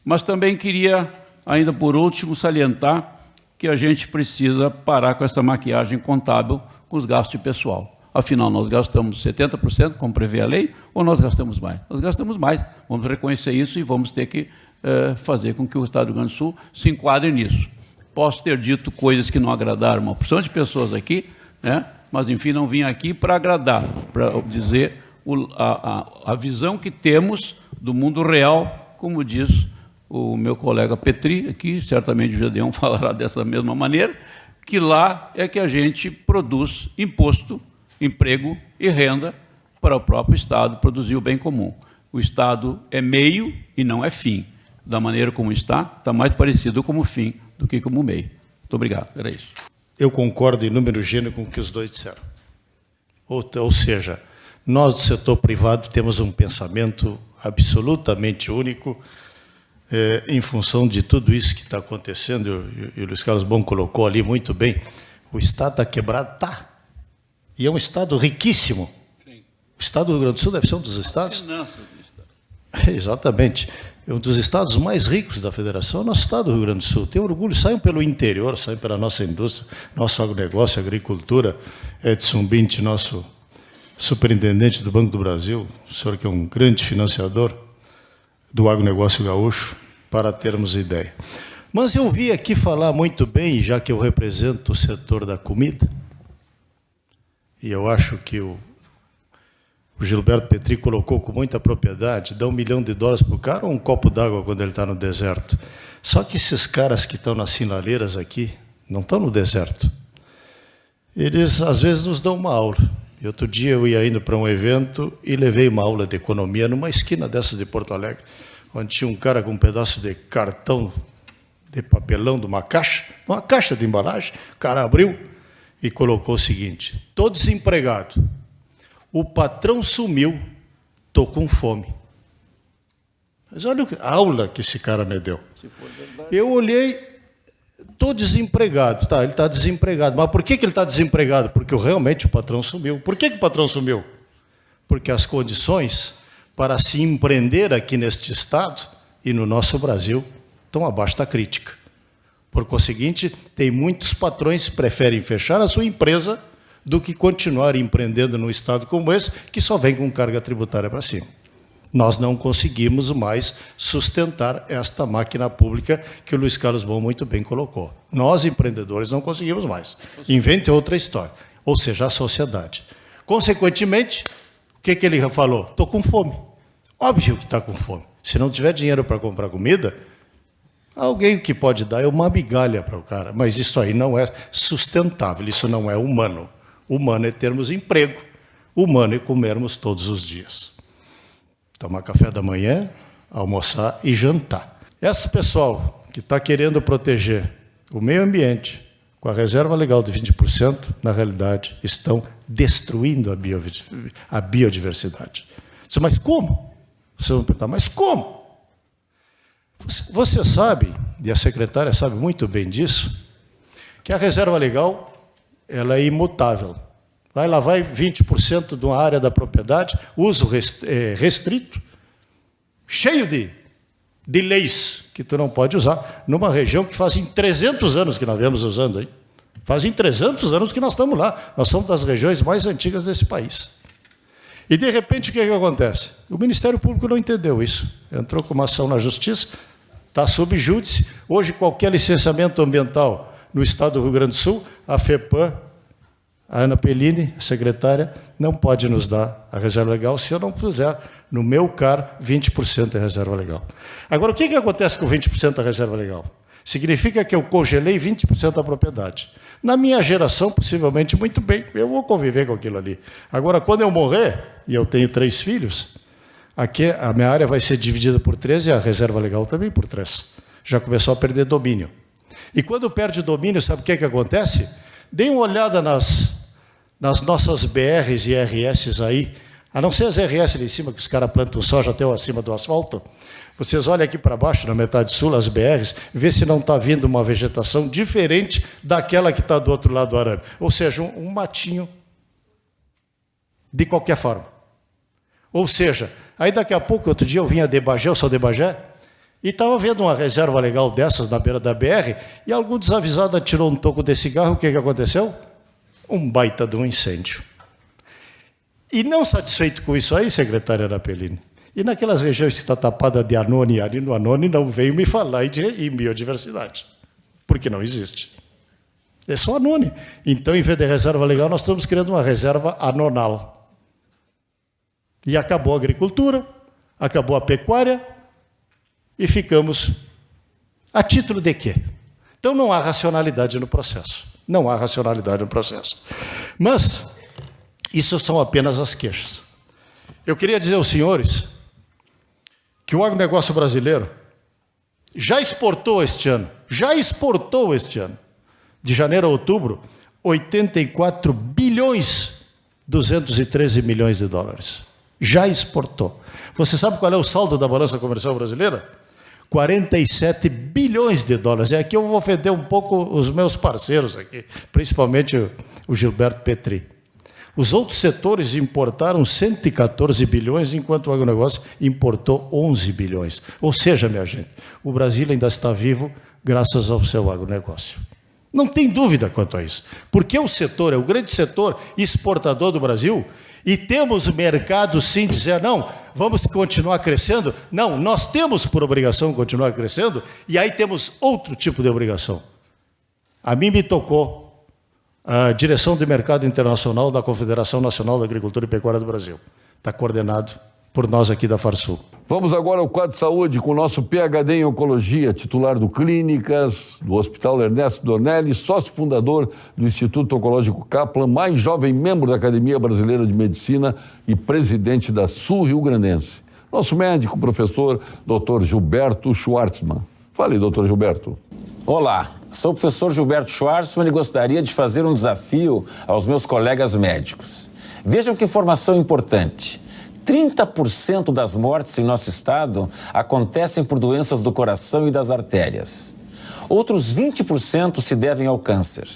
mas também queria ainda por último, salientar que a gente precisa parar com essa maquiagem contábil com os gastos de pessoal. Afinal, nós gastamos 70%, como prevê a lei, ou nós gastamos mais? Nós gastamos mais. Vamos reconhecer isso e vamos ter que fazer com que o Estado do Rio Grande do Sul se enquadre nisso. Posso ter dito coisas que não agradaram uma porção de pessoas aqui, né? Mas, enfim, não vim aqui para agradar, para dizer a visão que temos do mundo real, como diz o meu colega Petri, aqui, certamente o Gedeon falará dessa mesma maneira, que lá é que a gente produz imposto, emprego e renda para o próprio Estado produzir o bem comum. O Estado é meio e não é fim. Da maneira como está mais parecido como fim do que como meio. Muito obrigado, era isso. Eu concordo em número gênero com o que os dois disseram. Ou seja, nós do setor privado temos um pensamento absolutamente único em função de tudo isso que está acontecendo, e o Luiz Carlos Bom colocou ali muito bem, o Estado está quebrado? Está. E é um Estado riquíssimo. Sim. O Estado do Rio Grande do Sul deve ser um dos estados... Exatamente. É um dos estados mais ricos da federação, é o nosso estado do Rio Grande do Sul. Tem orgulho, saiam pelo interior, saiam pela nossa indústria, nosso agronegócio, agricultura. Edson Bint, nosso superintendente do Banco do Brasil, o senhor que é um grande financiador do agronegócio gaúcho, para termos ideia. Mas eu vi aqui falar muito bem, já que eu represento o setor da comida, e eu acho que o Gilberto Petri colocou com muita propriedade, dá $1 milhão para o cara ou um copo d'água quando ele está no deserto. Só que esses caras que estão nas sinaleiras aqui, não estão no deserto. Eles, às vezes, nos dão uma aula. E outro dia eu ia indo para um evento e levei uma aula de economia numa esquina dessas de Porto Alegre, onde tinha um cara com um pedaço de cartão de papelão de uma caixa de embalagem, o cara abriu e colocou o seguinte: estou desempregado. O patrão sumiu, estou com fome. Mas olha a aula que esse cara me deu. Eu olhei, estou desempregado. Tá, ele está desempregado. Mas por que ele está desempregado? Porque realmente o patrão sumiu. Por que o patrão sumiu? Porque as condições para se empreender aqui neste Estado e no nosso Brasil estão abaixo da crítica. Por conseguinte, tem muitos patrões que preferem fechar a sua empresa do que continuar empreendendo num estado como esse, que só vem com carga tributária para cima. Nós não conseguimos mais sustentar esta máquina pública que o Luiz Carlos Bom muito bem colocou. Nós, empreendedores, não conseguimos mais. Invente outra história. Ou seja, a sociedade. Consequentemente, o que ele falou? Estou com fome. Óbvio que está com fome. Se não tiver dinheiro para comprar comida, alguém que pode dar é uma migalha para o cara. Mas isso aí não é sustentável, isso não é humano. Humano é termos emprego, humano é comermos todos os dias. Tomar café da manhã, almoçar e jantar. Esse pessoal que está querendo proteger o meio ambiente com a reserva legal de 20%, na realidade, estão destruindo a biodiversidade. Mas como? Vocês vão perguntar, mas como? Você sabe, e a secretária sabe muito bem disso, que a reserva legal ela é imutável. Vai 20% de uma área da propriedade, uso restrito, cheio de leis que tu não pode usar, numa região que fazem 300 anos que nós viemos usando aí. Fazem 300 anos que nós estamos lá. Nós somos das regiões mais antigas desse país. E, de repente, o que acontece? O Ministério Público não entendeu isso. Entrou com uma ação na Justiça, está sob júdice. Hoje, qualquer licenciamento ambiental no Estado do Rio Grande do Sul, a FEPAM, a Ana Pellini, secretária, não pode nos dar a reserva legal se eu não puser no meu CAR 20% da reserva legal. Agora, o que acontece com 20% da reserva legal? Significa que eu congelei 20% da propriedade. Na minha geração, possivelmente, muito bem, eu vou conviver com aquilo ali. Agora, quando eu morrer, e eu tenho 3 filhos, aqui a minha área vai ser dividida por 3 e a reserva legal também por 3. Já começou a perder domínio. E quando perde domínio, sabe o que acontece? Deem uma olhada nas nossas BRs e RS aí, a não ser as RS ali em cima, que os caras plantam soja até acima do asfalto. Vocês olham aqui para baixo, na metade sul, as BRs, vê se não está vindo uma vegetação diferente daquela que está do outro lado do arame. Ou seja, um matinho de qualquer forma. Ou seja, aí daqui a pouco, outro dia eu vinha de Bagé, eu sou de Bagé, E estava vendo uma reserva legal dessas na beira da BR, e algum desavisado atirou um toco de cigarro, o que aconteceu? Um baita de um incêndio. E não satisfeito com isso aí, secretária Arapelini, e naquelas regiões que está tapada de anone, ali no anone não veio me falar em biodiversidade, porque não existe. É só anone. Então, em vez de reserva legal, nós estamos criando uma reserva anonal. E acabou a agricultura, acabou a pecuária, e ficamos a título de quê? Então não há racionalidade no processo. Não há racionalidade no processo. Mas isso são apenas as queixas. Eu queria dizer aos senhores que o agronegócio brasileiro já exportou este ano, de janeiro a outubro, 84 bilhões 213 milhões de dólares. Já exportou. Você sabe qual é o saldo da balança comercial brasileira? 47 bilhões de dólares. E aqui eu vou ofender um pouco os meus parceiros aqui, principalmente o Gilberto Petri. Os outros setores importaram 114 bilhões, enquanto o agronegócio importou 11 bilhões. Ou seja, minha gente, o Brasil ainda está vivo graças ao seu agronegócio. Não tem dúvida quanto a isso. Porque o setor é o grande setor exportador do Brasil, e temos mercado, sim, dizer, não, vamos continuar crescendo. Não, nós temos por obrigação continuar crescendo, e aí temos outro tipo de obrigação. A mim me tocou a direção de mercado internacional da Confederação Nacional da Agricultura e Pecuária do Brasil. Está coordenado por nós aqui da Farsul. Vamos agora ao quadro de saúde com o nosso PhD em Oncologia, titular do Clínicas, do Hospital Ernesto Dornelles, sócio fundador do Instituto Oncológico Kaplan, mais jovem membro da Academia Brasileira de Medicina e presidente da Sul Rio Grandense. Nosso médico, professor, Dr. Gilberto Schwartzman. Fale, Dr. Gilberto. Olá, sou o professor Gilberto Schwartzman e gostaria de fazer um desafio aos meus colegas médicos. Vejam que informação importante. 30% das mortes em nosso estado acontecem por doenças do coração e das artérias. Outros 20% se devem ao câncer.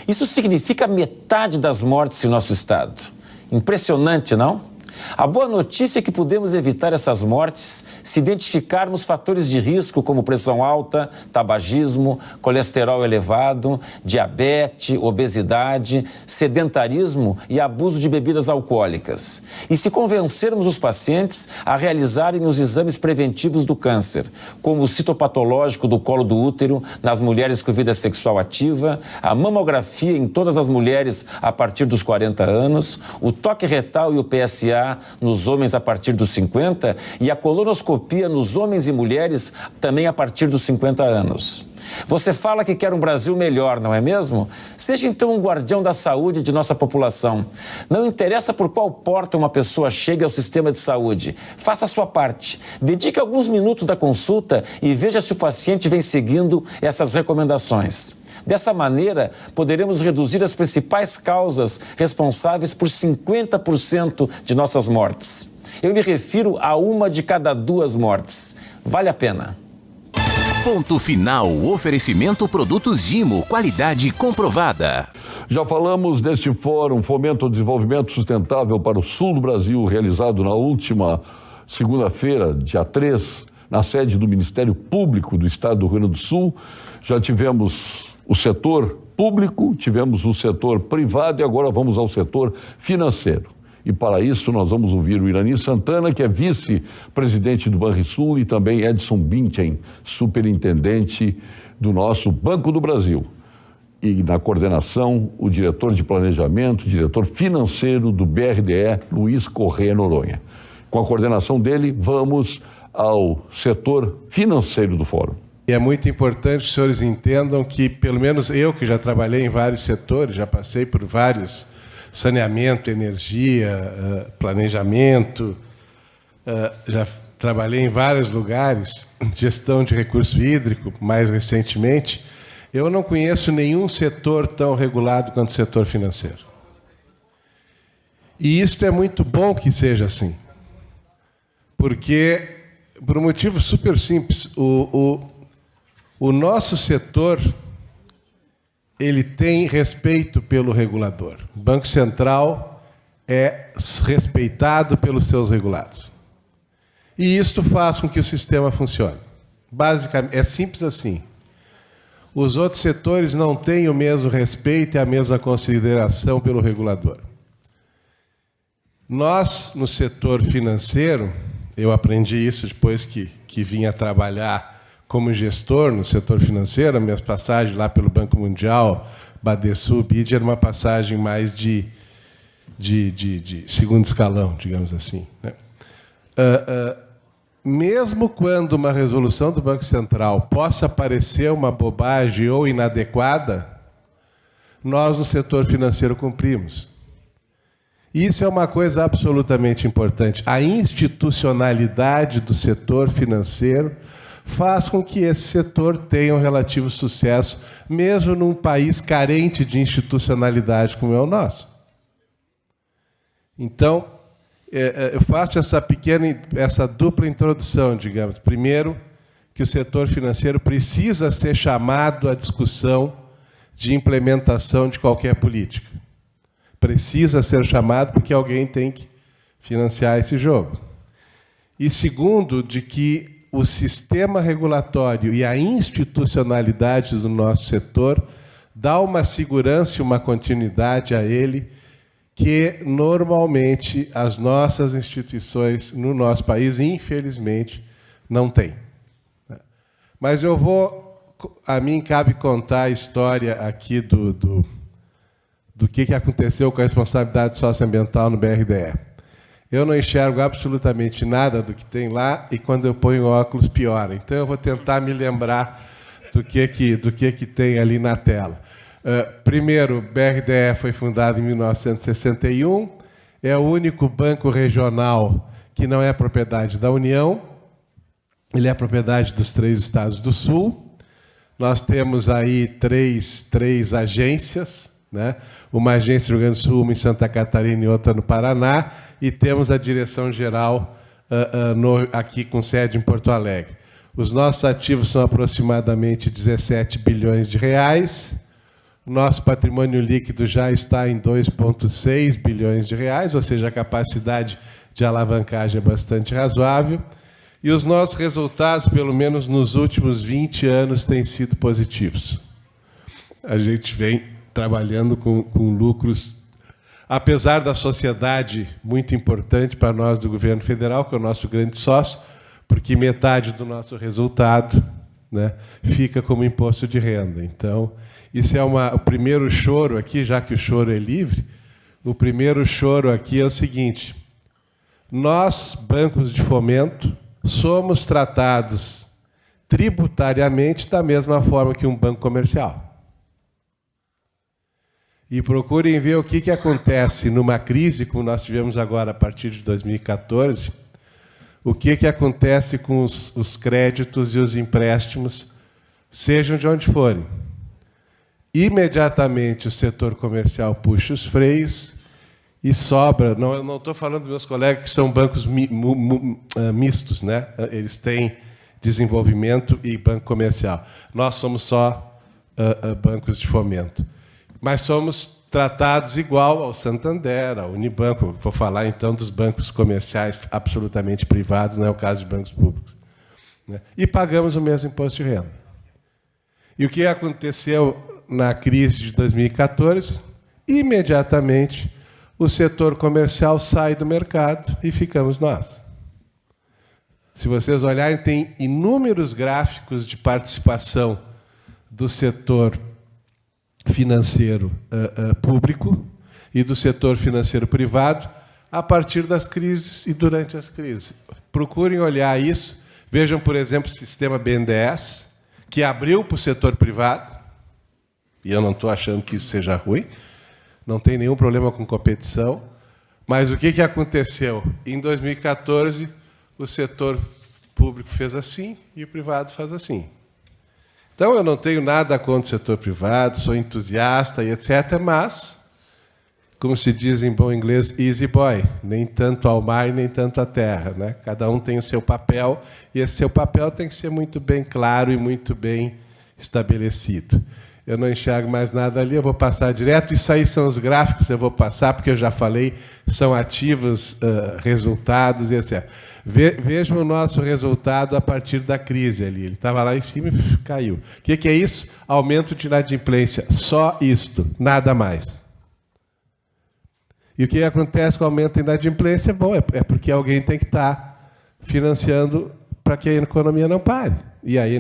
Isso significa metade das mortes em nosso estado. Impressionante, não? A boa notícia é que podemos evitar essas mortes se identificarmos fatores de risco como pressão alta, tabagismo, colesterol elevado, diabetes, obesidade, sedentarismo e abuso de bebidas alcoólicas. E se convencermos os pacientes a realizarem os exames preventivos do câncer, como o citopatológico do colo do útero nas mulheres com vida sexual ativa, a mamografia em todas as mulheres a partir dos 40 anos, o toque retal e o PSA nos homens a partir dos 50 e a colonoscopia nos homens e mulheres também a partir dos 50 anos. Você fala que quer um Brasil melhor, não é mesmo? Seja então um guardião da saúde de nossa população. Não interessa por qual porta uma pessoa chega ao sistema de saúde. Faça a sua parte. Dedique alguns minutos da consulta e veja se o paciente vem seguindo essas recomendações. Dessa maneira, poderemos reduzir as principais causas responsáveis por 50% de nossas mortes. Eu me refiro a uma de cada 2 mortes. Vale a pena. Ponto final. Oferecimento produtos Gimo. Qualidade comprovada. Já falamos deste fórum Fomento ao Desenvolvimento Sustentável para o Sul do Brasil, realizado na última segunda-feira, dia 3, na sede do Ministério Público do Estado do Rio Grande do Sul. Já tivemos o setor público, tivemos o setor privado e agora vamos ao setor financeiro. E para isso nós vamos ouvir o Irani Santana, que é vice-presidente do Banrisul, e também Edson Binchen, superintendente do nosso Banco do Brasil. E na coordenação, o diretor de planejamento, diretor financeiro do BRDE, Luiz Corrêa Noronha. Com a coordenação dele, vamos ao setor financeiro do fórum. E é muito importante que os senhores entendam que, pelo menos eu, que já trabalhei em vários setores, já passei por vários, saneamento, energia, planejamento, já trabalhei em vários lugares, gestão de recurso hídrico, mais recentemente, eu não conheço nenhum setor tão regulado quanto o setor financeiro. E isso é muito bom que seja assim, porque, por um motivo super simples, o nosso setor, ele tem respeito pelo regulador. O Banco Central é respeitado pelos seus regulados. E isto faz com que o sistema funcione. Basicamente, é simples assim. Os outros setores não têm o mesmo respeito e a mesma consideração pelo regulador. Nós, no setor financeiro, eu aprendi isso depois que vinha trabalhar como gestor no setor financeiro. A minha passagem lá pelo Banco Mundial, Badesul, BID, era uma passagem mais de segundo escalão, digamos assim, né? Mesmo quando uma resolução do Banco Central possa parecer uma bobagem ou inadequada, nós, no setor financeiro, cumprimos. Isso é uma coisa absolutamente importante. A institucionalidade do setor financeiro faz com que esse setor tenha um relativo sucesso, mesmo num país carente de institucionalidade como é o nosso. Então, eu faço essa dupla introdução, digamos. Primeiro, que o setor financeiro precisa ser chamado à discussão de implementação de qualquer política. Precisa ser chamado porque alguém tem que financiar esse jogo. E segundo, de que o sistema regulatório e a institucionalidade do nosso setor dá uma segurança e uma continuidade a ele que, normalmente, as nossas instituições no nosso país, infelizmente, não têm. Mas a mim cabe contar a história aqui do que aconteceu com a responsabilidade socioambiental no BRDE. Eu não enxergo absolutamente nada do que tem lá e, quando eu ponho óculos, piora. Então, eu vou tentar me lembrar do que tem ali na tela. Primeiro, o BRDE foi fundado em 1961, é o único banco regional que não é propriedade da União, ele é propriedade dos 3 estados do Sul. Nós temos aí três agências, né? Uma agência no Rio Grande do Sul, uma em Santa Catarina e outra no Paraná, e temos a direção-geral aqui com sede em Porto Alegre. Os nossos ativos são aproximadamente 17 bilhões de reais. O nosso patrimônio líquido já está em 2,6 bilhões de reais, ou seja, a capacidade de alavancagem é bastante razoável. E os nossos resultados, pelo menos nos últimos 20 anos, têm sido positivos. A gente vem trabalhando com lucros, apesar da sociedade muito importante para nós do governo federal, que é o nosso grande sócio, porque metade do nosso resultado, né, fica como imposto de renda. Então, isso é o primeiro choro aqui, já que o choro é livre. O primeiro choro aqui é o seguinte: nós, bancos de fomento, somos tratados tributariamente da mesma forma que um banco comercial. E procurem ver o que acontece numa crise, como nós tivemos agora a partir de 2014, o que acontece com os créditos e os empréstimos, sejam de onde forem. Imediatamente o setor comercial puxa os freios e sobra. Não, eu não estou falando dos meus colegas que são bancos mistos, né? Eles têm desenvolvimento e banco comercial. Nós somos só bancos de fomento. Mas somos tratados igual ao Santander, ao Unibanco. Vou falar, então, dos bancos comerciais absolutamente privados, não é o caso de bancos públicos, né? E pagamos o mesmo imposto de renda. E o que aconteceu na crise de 2014? Imediatamente, o setor comercial sai do mercado e ficamos nós. Se vocês olharem, tem inúmeros gráficos de participação do setor financeiro público e do setor financeiro privado a partir das crises e durante as crises. Procurem olhar isso. Vejam, por exemplo, o sistema BNDES, que abriu para o setor privado, e eu não estou achando que isso seja ruim, não tem nenhum problema com competição, mas o que aconteceu? Em 2014, o setor público fez assim e o privado faz assim. Então, eu não tenho nada contra o setor privado, sou entusiasta e etc., mas, como se diz em bom inglês, easy boy, nem tanto ao mar, nem tanto à terra, né? Cada um tem o seu papel, e esse seu papel tem que ser muito bem claro e muito bem estabelecido. Eu não enxergo mais nada ali, eu vou passar direto. Isso aí são os gráficos, eu vou passar, porque eu já falei, são ativos, resultados, etc. Vejam o nosso resultado a partir da crise ali. Ele estava lá em cima e caiu. O que é isso? Aumento de inadimplência. Só isto, nada mais. E o que acontece com o aumento da inadimplência? Bom, é porque alguém tem que estar financiando para que a economia não pare. E aí,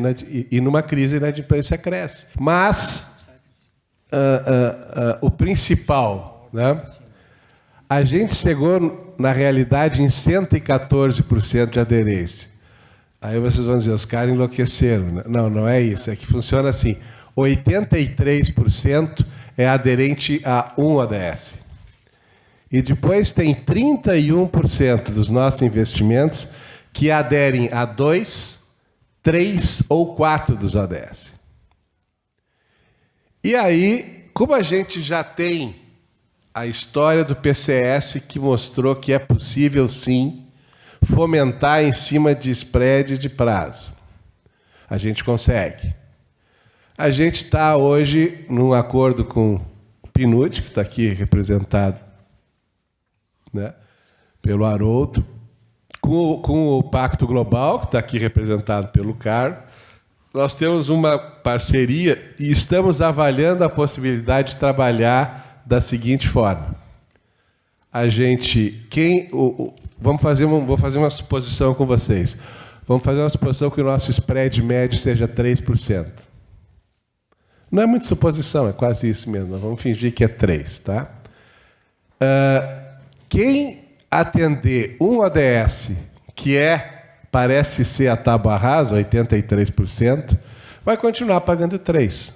numa crise, a inadimplência cresce. Mas o principal, né? A gente chegou, na realidade, em 114% de aderência. Aí vocês vão dizer, os caras enlouqueceram. Não, não é isso. É que funciona assim. 83% é aderente a um ODS. E depois tem 31% dos nossos investimentos que aderem a 2, 3 ou 4 dos ODS. E aí, como a gente já tem a história do PCS que mostrou que é possível, sim, fomentar em cima de spread de prazo, a gente consegue. A gente está hoje num acordo com o PNUD, que está aqui representado, né, pelo Haroldo, com o Pacto Global, que está aqui representado pelo Carlos. Nós temos uma parceria e estamos avaliando a possibilidade de trabalhar da seguinte forma. A gente, vou fazer uma suposição com vocês. Vamos fazer uma suposição que o nosso spread médio seja 3%. Não é muita suposição, é quase isso mesmo. Nós vamos fingir que é 3%, tá? Quem atender um ODS, que parece ser a tábua rasa, 83%, vai continuar pagando 3%.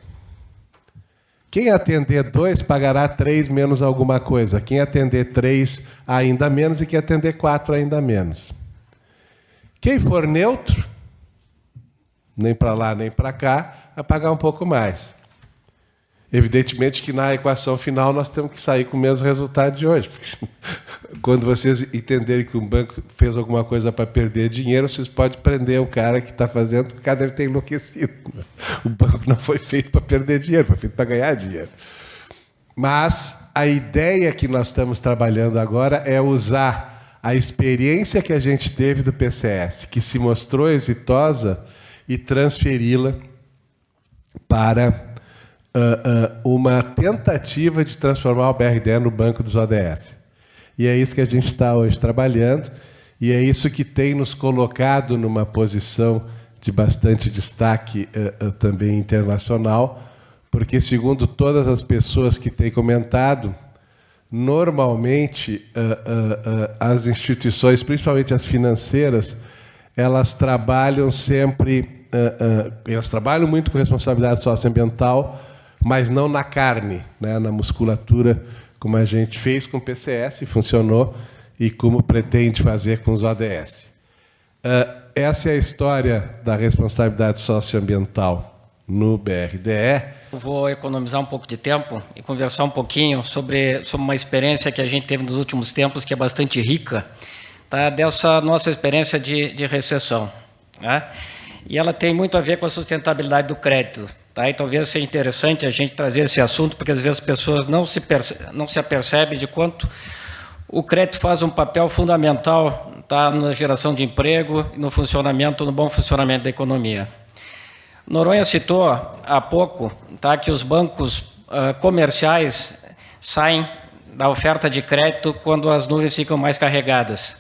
Quem atender 2 pagará 3 menos alguma coisa. Quem atender 3 ainda menos e quem atender 4 ainda menos. Quem for neutro, nem para lá nem para cá, vai pagar um pouco mais. Evidentemente que na equação final nós temos que sair com o mesmo resultado de hoje. Porque quando vocês entenderem que um banco fez alguma coisa para perder dinheiro, vocês podem prender o cara que está fazendo, porque o cara deve ter enlouquecido. O banco não foi feito para perder dinheiro, foi feito para ganhar dinheiro. Mas a ideia que nós estamos trabalhando agora é usar a experiência que a gente teve do PCS, que se mostrou exitosa, e transferi-la para uma tentativa de transformar o BRDE no banco dos ODS. E é isso que a gente está hoje trabalhando, e é isso que tem nos colocado numa posição de bastante destaque também internacional, porque, segundo todas as pessoas que têm comentado, normalmente as instituições, principalmente as financeiras, elas trabalham sempre, elas trabalham muito com responsabilidade socioambiental, mas não na carne, né, na musculatura, como a gente fez com o PCS, funcionou, e como pretende fazer com os ODS. Essa é a história da responsabilidade socioambiental no BRDE. Eu vou economizar um pouco de tempo e conversar um pouquinho sobre uma experiência que a gente teve nos últimos tempos, que é bastante rica, tá, dessa nossa experiência de recessão, né? E ela tem muito a ver com a sustentabilidade do crédito. Tá? E talvez seja interessante a gente trazer esse assunto, porque às vezes as pessoas não se apercebem de quanto o crédito faz um papel fundamental, tá, na geração de emprego e no bom funcionamento da economia. Noronha citou há pouco, tá, que os bancos comerciais saem da oferta de crédito quando as nuvens ficam mais carregadas.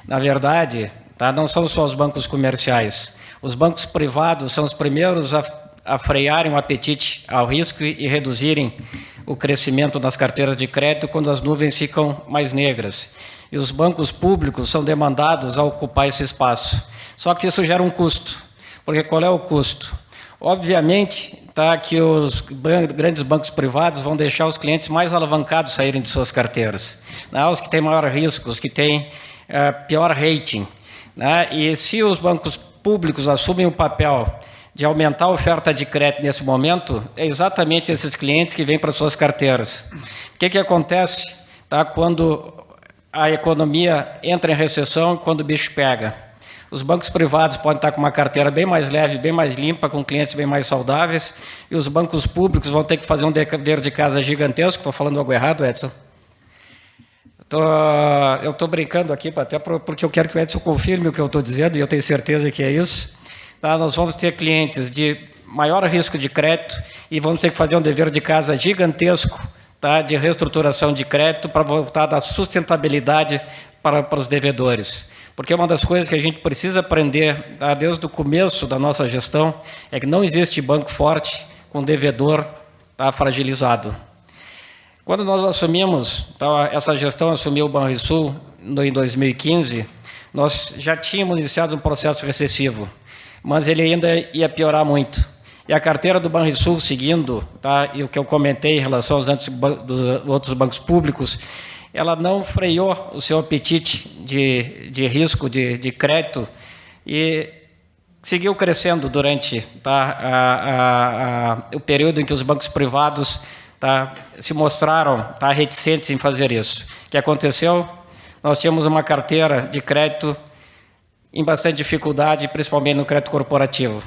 Na verdade, tá, não são só os bancos comerciais. Os bancos privados são os primeiros a frearem o apetite ao risco e reduzirem o crescimento das carteiras de crédito quando as nuvens ficam mais negras. E os bancos públicos são demandados a ocupar esse espaço. Só que isso gera um custo. Porque qual é o custo? Obviamente, tá, que os grandes bancos privados vão deixar os clientes mais alavancados saírem de suas carteiras, né? Os que têm maior risco, os que têm pior rating, né? E se os bancos públicos assumem o papel de aumentar a oferta de crédito nesse momento, é exatamente esses clientes que vêm para suas carteiras. O que acontece, tá, quando a economia entra em recessão, quando o bicho pega? Os bancos privados podem estar com uma carteira bem mais leve, bem mais limpa, com clientes bem mais saudáveis, e os bancos públicos vão ter que fazer um dever de casa gigantesco. Estou falando algo errado, Edson? Eu estou brincando aqui, até porque eu quero que o Edson confirme o que eu estou dizendo, e eu tenho certeza que é isso. Tá? Nós vamos ter clientes de maior risco de crédito e vamos ter que fazer um dever de casa gigantesco, tá? De reestruturação de crédito para voltar da sustentabilidade para os devedores. Porque uma das coisas que a gente precisa aprender, tá, desde o começo da nossa gestão é que não existe banco forte com devedor, tá, fragilizado. Quando nós assumimos, tá, essa gestão assumiu o Banrisul em 2015, nós já tínhamos iniciado um processo recessivo, mas ele ainda ia piorar muito. E a carteira do Banrisul, seguindo, tá, e o que eu comentei em relação aos outros bancos públicos, ela não freou o seu apetite de risco de crédito e seguiu crescendo durante, tá, o período em que os bancos privados, tá, se mostraram, tá, reticentes em fazer isso. O que aconteceu? Nós tínhamos uma carteira de crédito em bastante dificuldade, principalmente no crédito corporativo.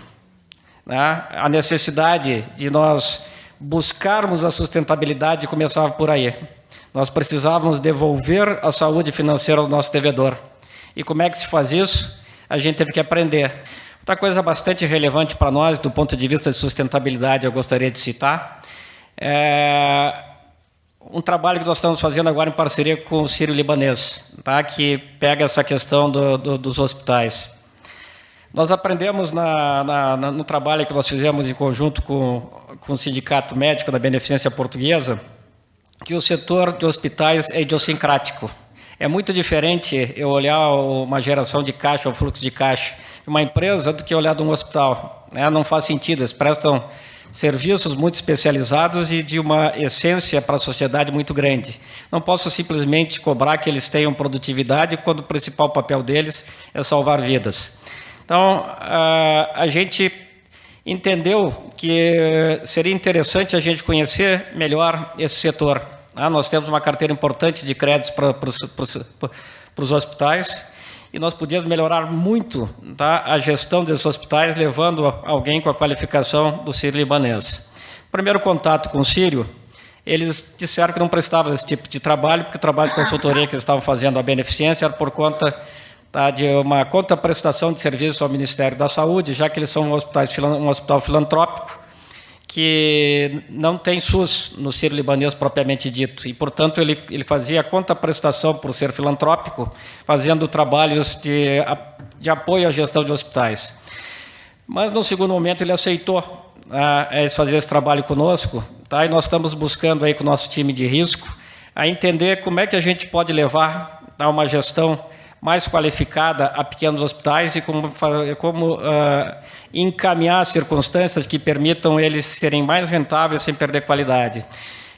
Né? A necessidade de nós buscarmos a sustentabilidade começava por aí. Nós precisávamos devolver a saúde financeira ao nosso devedor. E como é que se faz isso? A gente teve que aprender. Outra coisa bastante relevante para nós, do ponto de vista de sustentabilidade, eu gostaria de citar, é um trabalho que nós estamos fazendo agora em parceria com o Sírio-Libanês, tá? Que pega essa questão dos hospitais. Nós aprendemos no trabalho que nós fizemos em conjunto com o Sindicato Médico da Beneficência Portuguesa, que o setor de hospitais é idiosincrático. É muito diferente eu olhar uma geração de caixa, ou fluxo de caixa de uma empresa do que olhar de um hospital. Não faz sentido, eles prestam serviços muito especializados e de uma essência para a sociedade muito grande. Não posso simplesmente cobrar que eles tenham produtividade quando o principal papel deles é salvar vidas. Então, a gente entendeu que seria interessante a gente conhecer melhor esse setor. Nós temos uma carteira importante de créditos para os hospitais e nós podíamos melhorar muito, tá, a gestão desses hospitais, levando alguém com a qualificação do Sírio-Libanês. Primeiro contato com o Sírio, eles disseram que não prestavam esse tipo de trabalho, porque o trabalho de consultoria que eles estavam fazendo à beneficência era por conta, tá, de uma contraprestação de serviços ao Ministério da Saúde, já que eles são um hospital filantrópico, que não tem SUS no Sírio-Libanês propriamente dito, e, portanto, ele fazia a contraprestação por ser filantrópico, fazendo trabalhos de apoio à gestão de hospitais. Mas, no segundo momento, ele aceitou fazer esse trabalho conosco, tá? E nós estamos buscando aí com o nosso time de risco a entender como é que a gente pode levar a uma gestão mais qualificada a pequenos hospitais e como encaminhar circunstâncias que permitam eles serem mais rentáveis sem perder qualidade.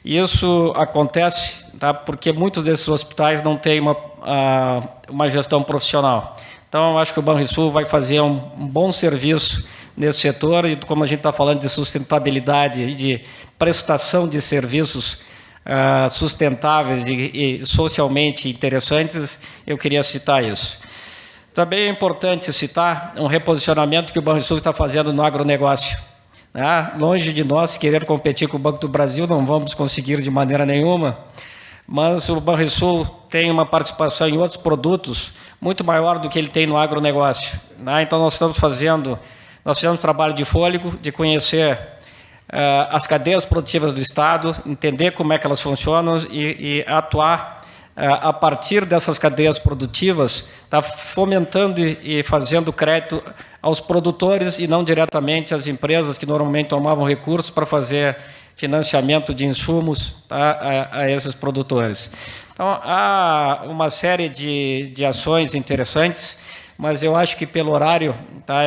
Isso acontece, tá, porque muitos desses hospitais não têm uma gestão profissional. Então, eu acho que o Banrisul vai fazer um bom serviço nesse setor e, como a gente está falando de sustentabilidade e de prestação de serviços sustentáveis e socialmente interessantes, eu queria citar isso. Também é importante citar um reposicionamento que o Banrisul está fazendo no agronegócio. Longe de nós querer competir com o Banco do Brasil, não vamos conseguir de maneira nenhuma, mas o Banrisul tem uma participação em outros produtos muito maior do que ele tem no agronegócio. Então, nós fizemos um trabalho de fôlego, de conhecer as cadeias produtivas do Estado, entender como é que elas funcionam e atuar a partir dessas cadeias produtivas, tá, fomentando e fazendo crédito aos produtores e não diretamente às empresas que normalmente tomavam recursos para fazer financiamento de insumos, tá, a esses produtores. Então, há uma série de ações interessantes, mas eu acho que pelo horário, tá,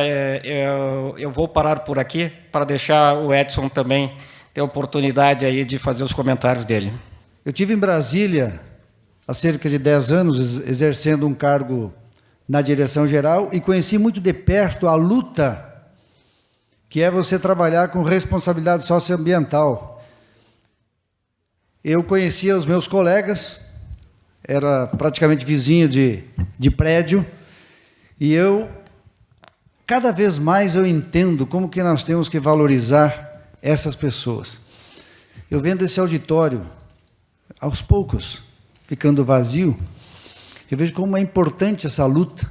eu vou parar por aqui para deixar o Edson também ter a oportunidade aí de fazer os comentários dele. Eu tive em Brasília há cerca de 10 anos exercendo um cargo na direção geral e conheci muito de perto a luta que é você trabalhar com responsabilidade socioambiental. Eu conhecia os meus colegas, era praticamente vizinho de prédio, e eu cada vez mais eu entendo como que nós temos que valorizar essas pessoas. Eu vendo esse auditório, aos poucos, ficando vazio, eu vejo como é importante essa luta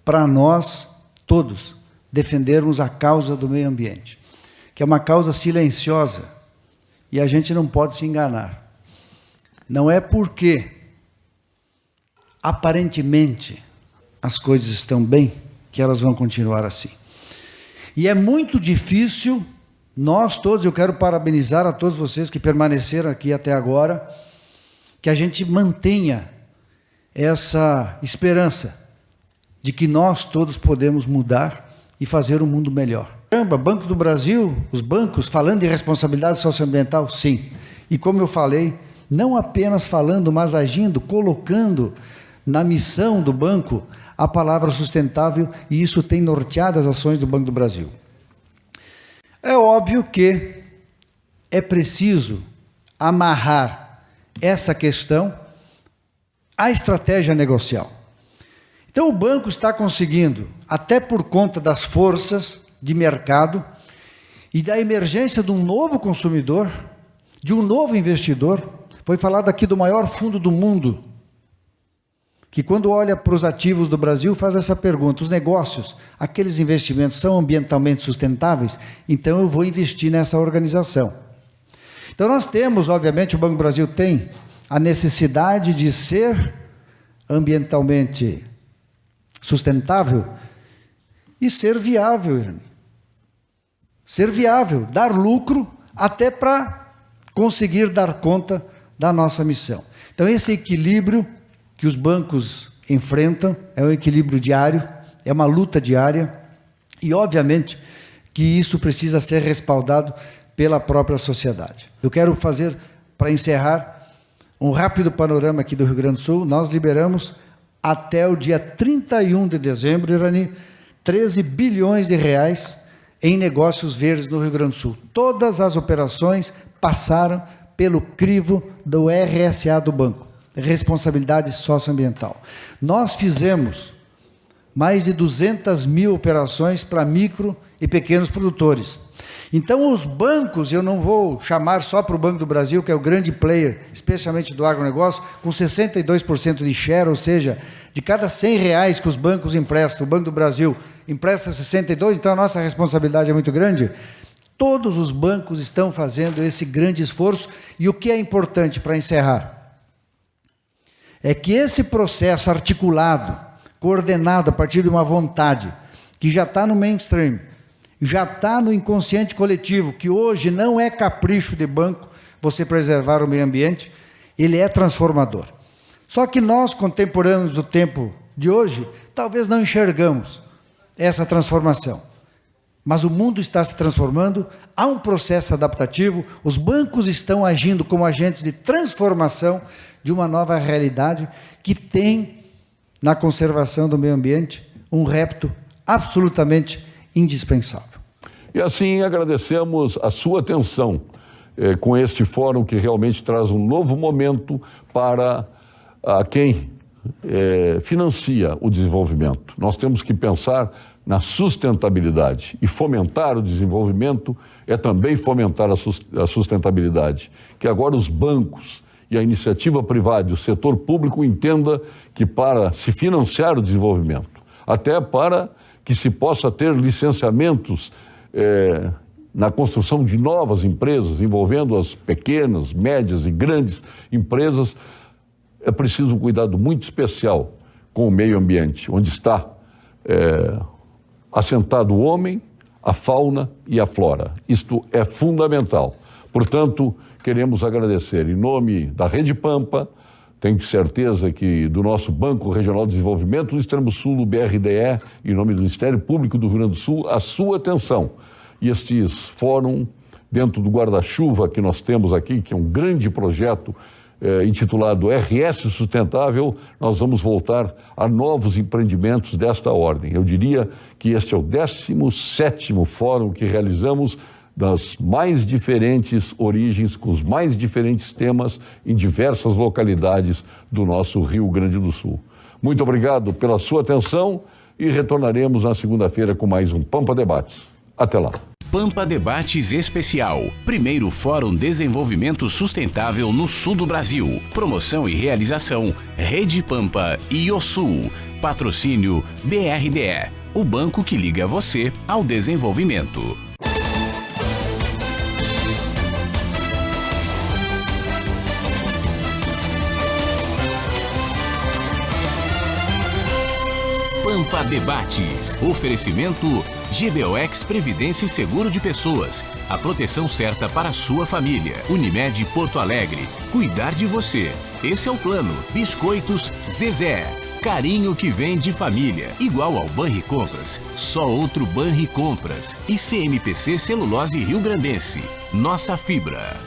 para nós todos defendermos a causa do meio ambiente, que é uma causa silenciosa, e a gente não pode se enganar. Não é porque aparentemente as coisas estão bem que elas vão continuar assim. E é muito difícil, nós todos, eu quero parabenizar a todos vocês que permaneceram aqui até agora, que a gente mantenha essa esperança de que nós todos podemos mudar e fazer um mundo melhor. Banco do Brasil, os bancos falando em responsabilidade socioambiental, sim. E como eu falei, não apenas falando, mas agindo, colocando na missão do banco a palavra sustentável, e isso tem norteado as ações do Banco do Brasil. É óbvio que é preciso amarrar essa questão à estratégia negocial. Então o banco está conseguindo, até por conta das forças de mercado e da emergência de um novo consumidor, de um novo investidor. Foi falado aqui do maior fundo do mundo, que quando olha para os ativos do Brasil faz essa pergunta: os negócios, aqueles investimentos são ambientalmente sustentáveis? Então eu vou investir nessa organização. Então nós temos, obviamente, o Banco do Brasil tem a necessidade de ser ambientalmente sustentável e ser viável, Irene. Ser viável, dar lucro até para conseguir dar conta da nossa missão. Então esse equilíbrio que os bancos enfrentam é um equilíbrio diário, é uma luta diária, e obviamente que isso precisa ser respaldado pela própria sociedade. Eu quero fazer, para encerrar, um rápido panorama aqui do Rio Grande do Sul. Nós liberamos até o dia 31 de dezembro, Irani, 13 bilhões de reais em negócios verdes no Rio Grande do Sul. Todas as operações passaram pelo crivo do RSA do banco, responsabilidade socioambiental. Nós fizemos mais de 200 mil operações para micro e pequenos produtores. Então os bancos, eu não vou chamar só para o Banco do Brasil, que é o grande player, especialmente do agronegócio, com 62% de share, ou seja, de cada 100 reais que os bancos emprestam, o Banco do Brasil empresta 62, então a nossa responsabilidade é muito grande. Todos os bancos estão fazendo esse grande esforço, e o que é importante para encerrar é que esse processo articulado, coordenado a partir de uma vontade, que já está no mainstream, já está no inconsciente coletivo, que hoje não é capricho de banco você preservar o meio ambiente, ele é transformador. Só que nós, contemporâneos do tempo de hoje, talvez não enxergamos essa transformação. Mas o mundo está se transformando, há um processo adaptativo, os bancos estão agindo como agentes de transformação de uma nova realidade que tem, na conservação do meio ambiente, um repto absolutamente indispensável. E assim agradecemos a sua atenção com este fórum que realmente traz um novo momento para quem financia o desenvolvimento. Nós temos que pensar na sustentabilidade, e fomentar o desenvolvimento é também fomentar a sustentabilidade, que agora os bancos e a iniciativa privada e o setor público entenda que para se financiar o desenvolvimento, até para que se possa ter licenciamentos na construção de novas empresas, envolvendo as pequenas, médias e grandes empresas, é preciso um cuidado muito especial com o meio ambiente, onde está assentado o homem, a fauna e a flora. Isto é fundamental. Portanto, queremos agradecer em nome da Rede Pampa, tenho certeza que do nosso Banco Regional de Desenvolvimento do Extremo Sul, do BRDE, em nome do Ministério Público do Rio Grande do Sul, a sua atenção. E estes fórum, dentro do guarda-chuva que nós temos aqui, que é um grande projeto intitulado RS Sustentável, nós vamos voltar a novos empreendimentos desta ordem. Eu diria que este é o 17º fórum que realizamos das mais diferentes origens, com os mais diferentes temas em diversas localidades do nosso Rio Grande do Sul. Muito obrigado pela sua atenção e retornaremos na segunda-feira com mais um Pampa Debates. Até lá. Pampa Debates Especial. Primeiro Fórum Desenvolvimento Sustentável no Sul do Brasil. Promoção e realização Rede Pampa e Iosul. Patrocínio BRDE, o banco que liga você ao desenvolvimento. Pampa Debates. Oferecimento GBOX Previdência e Seguro de Pessoas. A proteção certa para a sua família. Unimed Porto Alegre. Cuidar de você. Esse é o plano. Biscoitos Zezé. Carinho que vem de família. Igual ao Banricompras. Só outro Banricompras. E CMPC Celulose Rio Grandense. Nossa fibra.